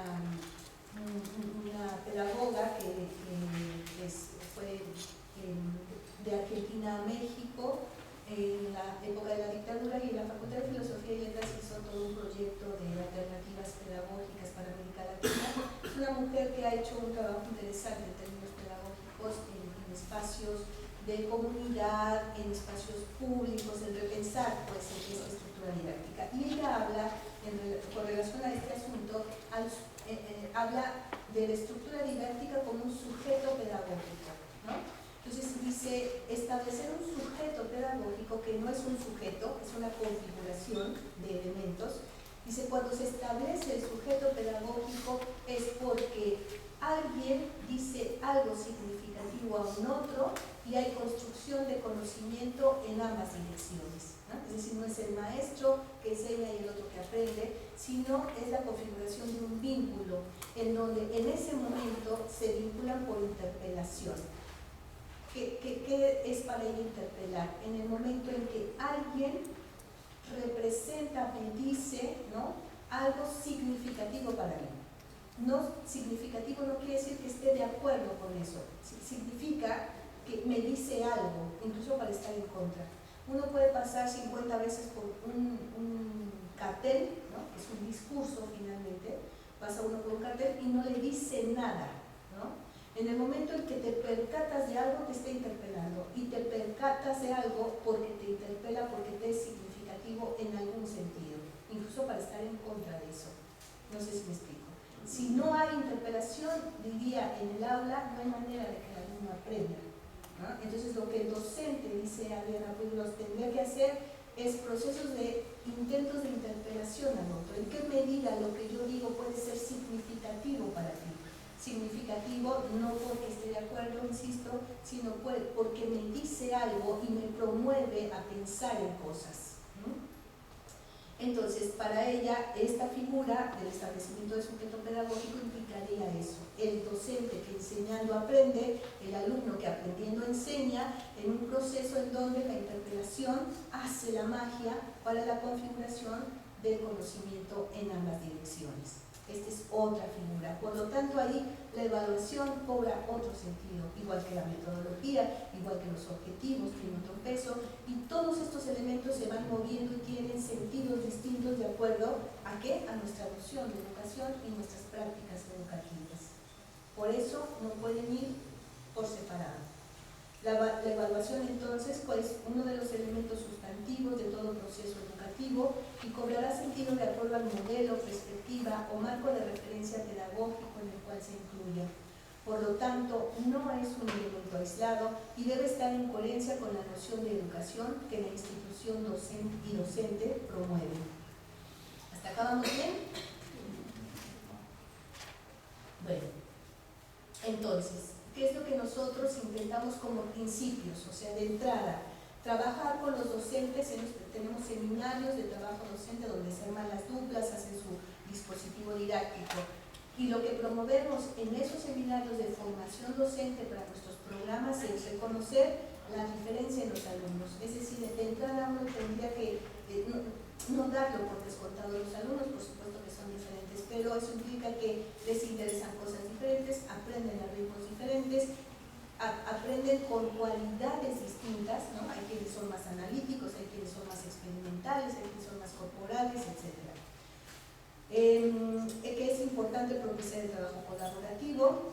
pedagoga que fue de Argentina a México en la época de la dictadura, y en la Facultad de Filosofía y Letras hizo todo un proyecto de alternativas pedagógicas para América Latina. Es una mujer que ha hecho un trabajo interesante en términos pedagógicos en espacios de comunidad, en espacios públicos, en repensar pues, esta estructura didáctica. Y ella habla, con relación a este asunto, habla de la estructura didáctica como un sujeto pedagógico, ¿no? Entonces dice, establecer un sujeto pedagógico que no es un sujeto, es una configuración de elementos. Dice, cuando se establece el sujeto pedagógico es porque alguien dice algo significativo a un otro y hay construcción de conocimiento en ambas direcciones, ¿no? Es decir, no es el maestro que enseña y el otro que aprende, sino es la configuración de un vínculo en donde en ese momento se vinculan por interpelación. ¿Qué es para ella interpelar? En el momento en que alguien representa, me dice, ¿no?, algo significativo para mí. No significativo no quiere decir que esté de acuerdo con eso. Significa que me dice algo, incluso para estar en contra. Uno puede pasar 50 veces por un cartel, ¿no?, que es un discurso finalmente, pasa uno por un cartel y no le dice nada, ¿no? En el momento en que te percatas de algo, te está interpelando, y te percatas de algo porque te interpela, porque te es significativo en algún sentido, incluso para estar en contra de eso. No sé si me explico. Si no hay interpelación, diría, en el aula, no hay manera de que el alumno aprenda, ¿no? Entonces, lo que el docente, dice Adriana Puigros, tendría que hacer es procesos de intentos de interpelación al otro. ¿En qué medida lo que yo digo puede ser significativo para ti? Significativo no porque esté de acuerdo, insisto, sino porque me dice algo y me promueve a pensar en cosas, ¿no? Entonces, para ella, esta figura del establecimiento de sujeto pedagógico implicaría eso: el docente que enseñando aprende, el alumno que aprendiendo enseña, en un proceso en donde la interpelación hace la magia para la configuración del conocimiento en ambas direcciones. Esta es otra figura. Por lo tanto, ahí la evaluación cobra otro sentido, igual que la metodología, igual que los objetivos, tiene otro peso, y todos estos elementos se van moviendo y tienen sentidos distintos de acuerdo a ¿qué? A nuestra noción de educación y nuestras prácticas educativas. Por eso no pueden ir por separado. La evaluación, entonces, es uno de los elementos sustantivos de todo proceso educativo y cobrará sentido de acuerdo al modelo, perspectiva o marco de referencia pedagógico en el cual se incluya. Por lo tanto, no es un elemento aislado y debe estar en coherencia con la noción de educación que la institución docente promueve. ¿Hasta acá vamos bien? Bueno, entonces, ¿qué es lo que nosotros intentamos como principios? O sea, de entrada, trabajar con los docentes, tenemos seminarios de trabajo docente donde se arman las duplas, hacen su dispositivo didáctico. Y lo que promovemos en esos seminarios de formación docente para nuestros programas es reconocer la diferencia en los alumnos. Es decir, de entrada uno tendría que no darlo por descontado a los alumnos, por supuesto que son diferentes, pero eso implica que les interesan cosas diferentes, aprenden a ritmos diferentes, aprenden con cualidades distintas, ¿no? Hay quienes son más analíticos, hay quienes son más experimentales, hay quienes son más corporales, etc. Que es importante propiciar el trabajo colaborativo,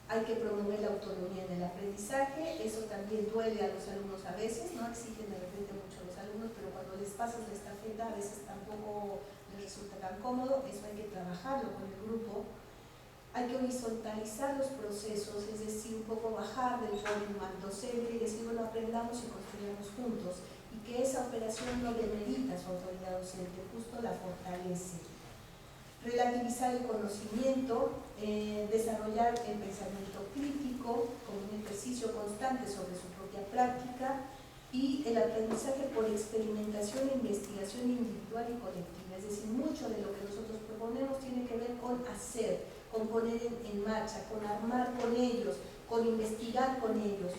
hay que promover la autonomía en el aprendizaje, eso también duele a los alumnos a veces, no exigen de repente mucho a los alumnos, pero cuando les pasas la estafeta a veces tampoco les resulta tan cómodo, eso hay que trabajarlo con el grupo. Hay que horizontalizar los procesos, es decir, un poco bajar del podium al docente y decir, bueno, aprendamos y construyamos juntos, y que esa operación no demerita su autoridad docente, justo la fortalece. Relativizar el conocimiento, desarrollar el pensamiento crítico como un ejercicio constante sobre su propia práctica y el aprendizaje por experimentación e investigación individual y colectiva. Es decir, mucho de lo que nosotros proponemos tiene que ver con hacer, con poner en marcha, con armar con ellos, con investigar con ellos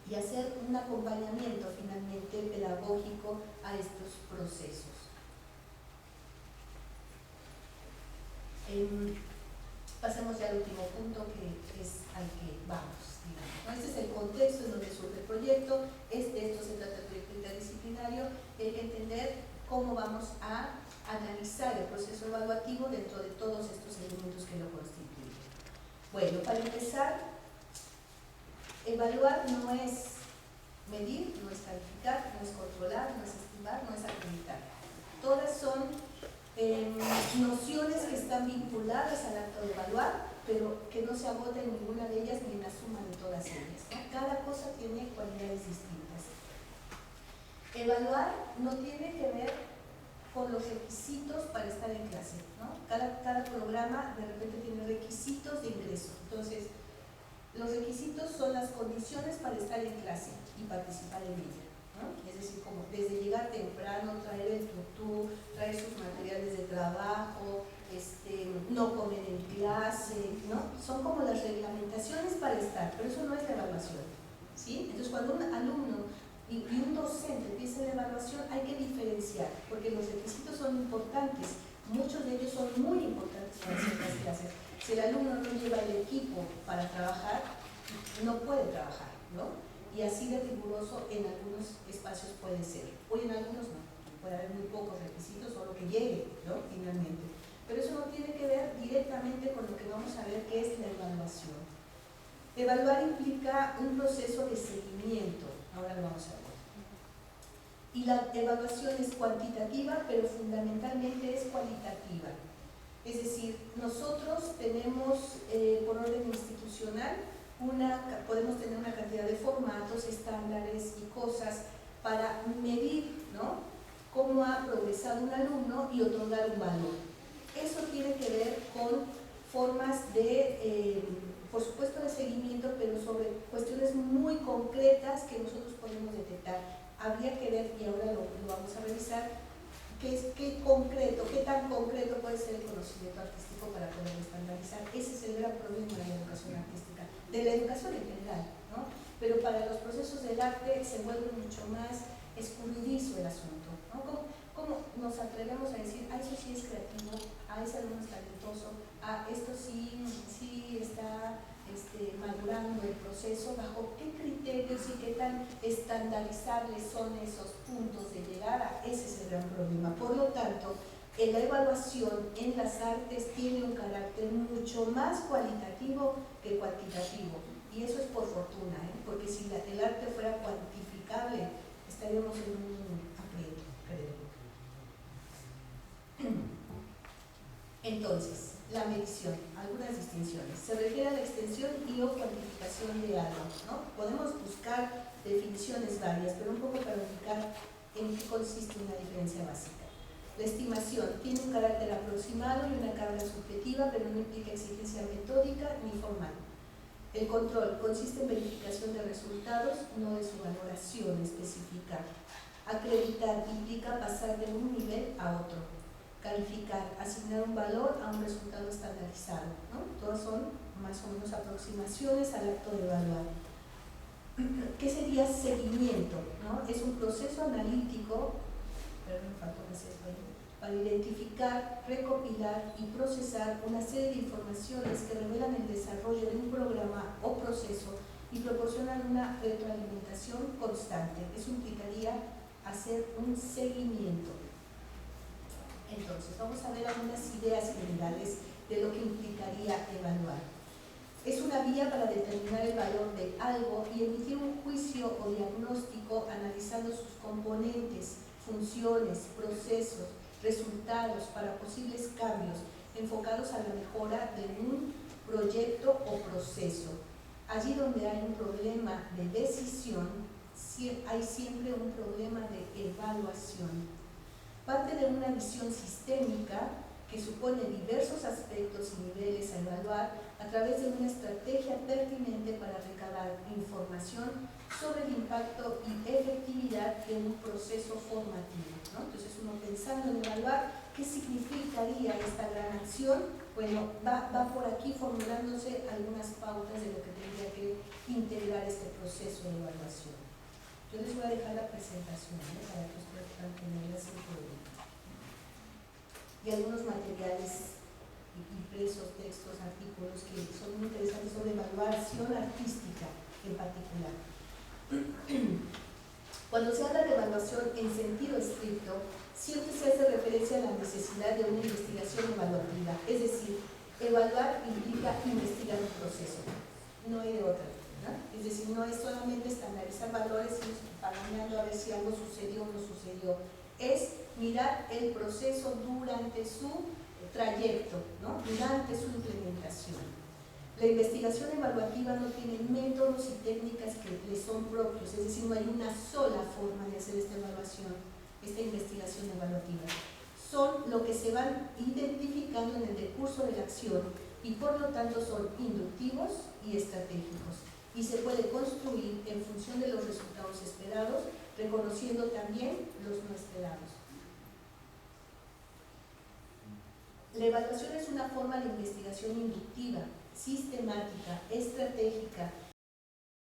y hacer un acompañamiento finalmente pedagógico a estos procesos. Pasemos ya al último punto, que es al que vamos, digamos, ¿no? Este es el contexto en donde surge el proyecto, esto se trata de proyecto interdisciplinario, hay que entender cómo vamos a analizar el proceso evaluativo dentro de todos estos elementos que lo constituyen. Bueno, para empezar, evaluar no es medir, no es calificar, no es controlar, no es estimar, no es acreditar. Todas son nociones que están vinculadas al acto de evaluar, pero que no se agota en ninguna de ellas ni en la suma de todas ellas, ¿no? Cada cosa tiene cualidades distintas. Evaluar no tiene que ver con los requisitos para estar en clase, ¿no? Cada programa de repente tiene requisitos de ingreso. Entonces, los requisitos son las condiciones para estar en clase y participar en ella, ¿no? Es decir, como desde llegar temprano, traer el tutú, traer sus materiales de trabajo, no comer en clase, ¿no? Son como las reglamentaciones para estar, pero eso no es la evaluación, ¿sí? Entonces, cuando un alumno y un docente empieza la evaluación, hay que diferenciar, porque los requisitos son importantes, muchos de ellos son muy importantes para ciertas clases. Si el alumno no lleva el equipo para trabajar, no puede trabajar, ¿no? Y así de riguroso en algunos espacios puede ser, o en algunos no, puede haber muy pocos requisitos, solo que llegue, ¿no? Finalmente. Pero eso no tiene que ver directamente con lo que vamos a ver que es la evaluación. Evaluar implica un proceso de seguimiento, ahora lo vamos a ver. Y la evaluación es cuantitativa, pero fundamentalmente es cualitativa. Es decir, nosotros tenemos, por orden institucional, podemos tener una cantidad de formatos, estándares y cosas para medir, ¿no?, cómo ha progresado un alumno y otorgar un valor. Eso tiene que ver con formas de, por supuesto, de seguimiento, pero sobre cuestiones muy concretas que nosotros podemos detectar. Habría que ver, y ahora lo vamos a revisar, qué tan concreto puede ser el conocimiento artístico para poder estandarizar. Ese es el gran problema de la educación artística, de la educación en general, ¿no? Pero para los procesos del arte se vuelve mucho más escurridizo el asunto, ¿no? ¿Cómo nos atrevemos a decir, eso sí es creativo, ese alumno es talentoso, esto sí está madurando el proceso? ¿Bajo qué criterios y qué tan estandarizables son esos puntos de llegada? Ese es el gran problema. Por lo tanto, la evaluación en las artes tiene un carácter mucho más cualitativo que cuantitativo. Y eso es por fortuna, porque si el arte fuera cuantificable, estaríamos en un aprieto, creo. Entonces, la medición, algunas distinciones. Se refiere a la extensión y o cuantificación de algo, ¿no? Podemos buscar definiciones varias, pero un poco para indicar en qué consiste una diferencia básica. La estimación tiene un carácter aproximado y una carga subjetiva, pero no implica exigencia metódica ni formal. El control consiste en verificación de resultados, no de su valoración específica. Acreditar implica pasar de un nivel a otro. Calificar, asignar un valor a un resultado estandarizado, ¿no? Todas son más o menos aproximaciones al acto de evaluar. ¿Qué sería seguimiento? ¿No? Es un proceso analítico, para identificar, recopilar y procesar una serie de informaciones que revelan el desarrollo de un programa o proceso y proporcionan una retroalimentación constante. Eso implicaría hacer un seguimiento. Entonces, vamos a ver algunas ideas generales de lo que implicaría evaluar. Es una vía para determinar el valor de algo y emitir un juicio o diagnóstico analizando sus componentes, funciones, procesos, resultados para posibles cambios enfocados a la mejora de un proyecto o proceso. Allí donde hay un problema de decisión, hay siempre un problema de evaluación. Parte de una visión sistémica que supone diversos aspectos y niveles a evaluar a través de una estrategia pertinente para recabar información sobre el impacto y efectividad de un proceso formativo, ¿no? Entonces uno pensando en evaluar qué significaría esta gran acción, bueno, va por aquí formulándose algunas pautas de lo que tendría que integrar este proceso de evaluación. Yo les voy a dejar la presentación, ¿no? Para que ustedes puedan tenerla sin problema. Y algunos materiales impresos, textos, artículos que son muy interesantes sobre evaluación artística en particular. Cuando se habla de evaluación en sentido estricto, siempre se hace referencia a la necesidad de una investigación evaluativa, es decir, evaluar implica investigar un proceso, no hay de otra, ¿no? Es decir, no es solamente estandarizar valores y palomeando a ver si algo sucedió o no sucedió, es mirar el proceso durante su trayecto, ¿no? Durante su implementación. La investigación evaluativa no tiene métodos y técnicas que le son propios, es decir, no hay una sola forma de hacer esta evaluación, esta investigación evaluativa. Son lo que se van identificando en el decurso de la acción y por lo tanto son inductivos y estratégicos y se puede construir en función de los resultados esperados, reconociendo también los no esperados. La evaluación es una forma de investigación inductiva, sistemática, estratégica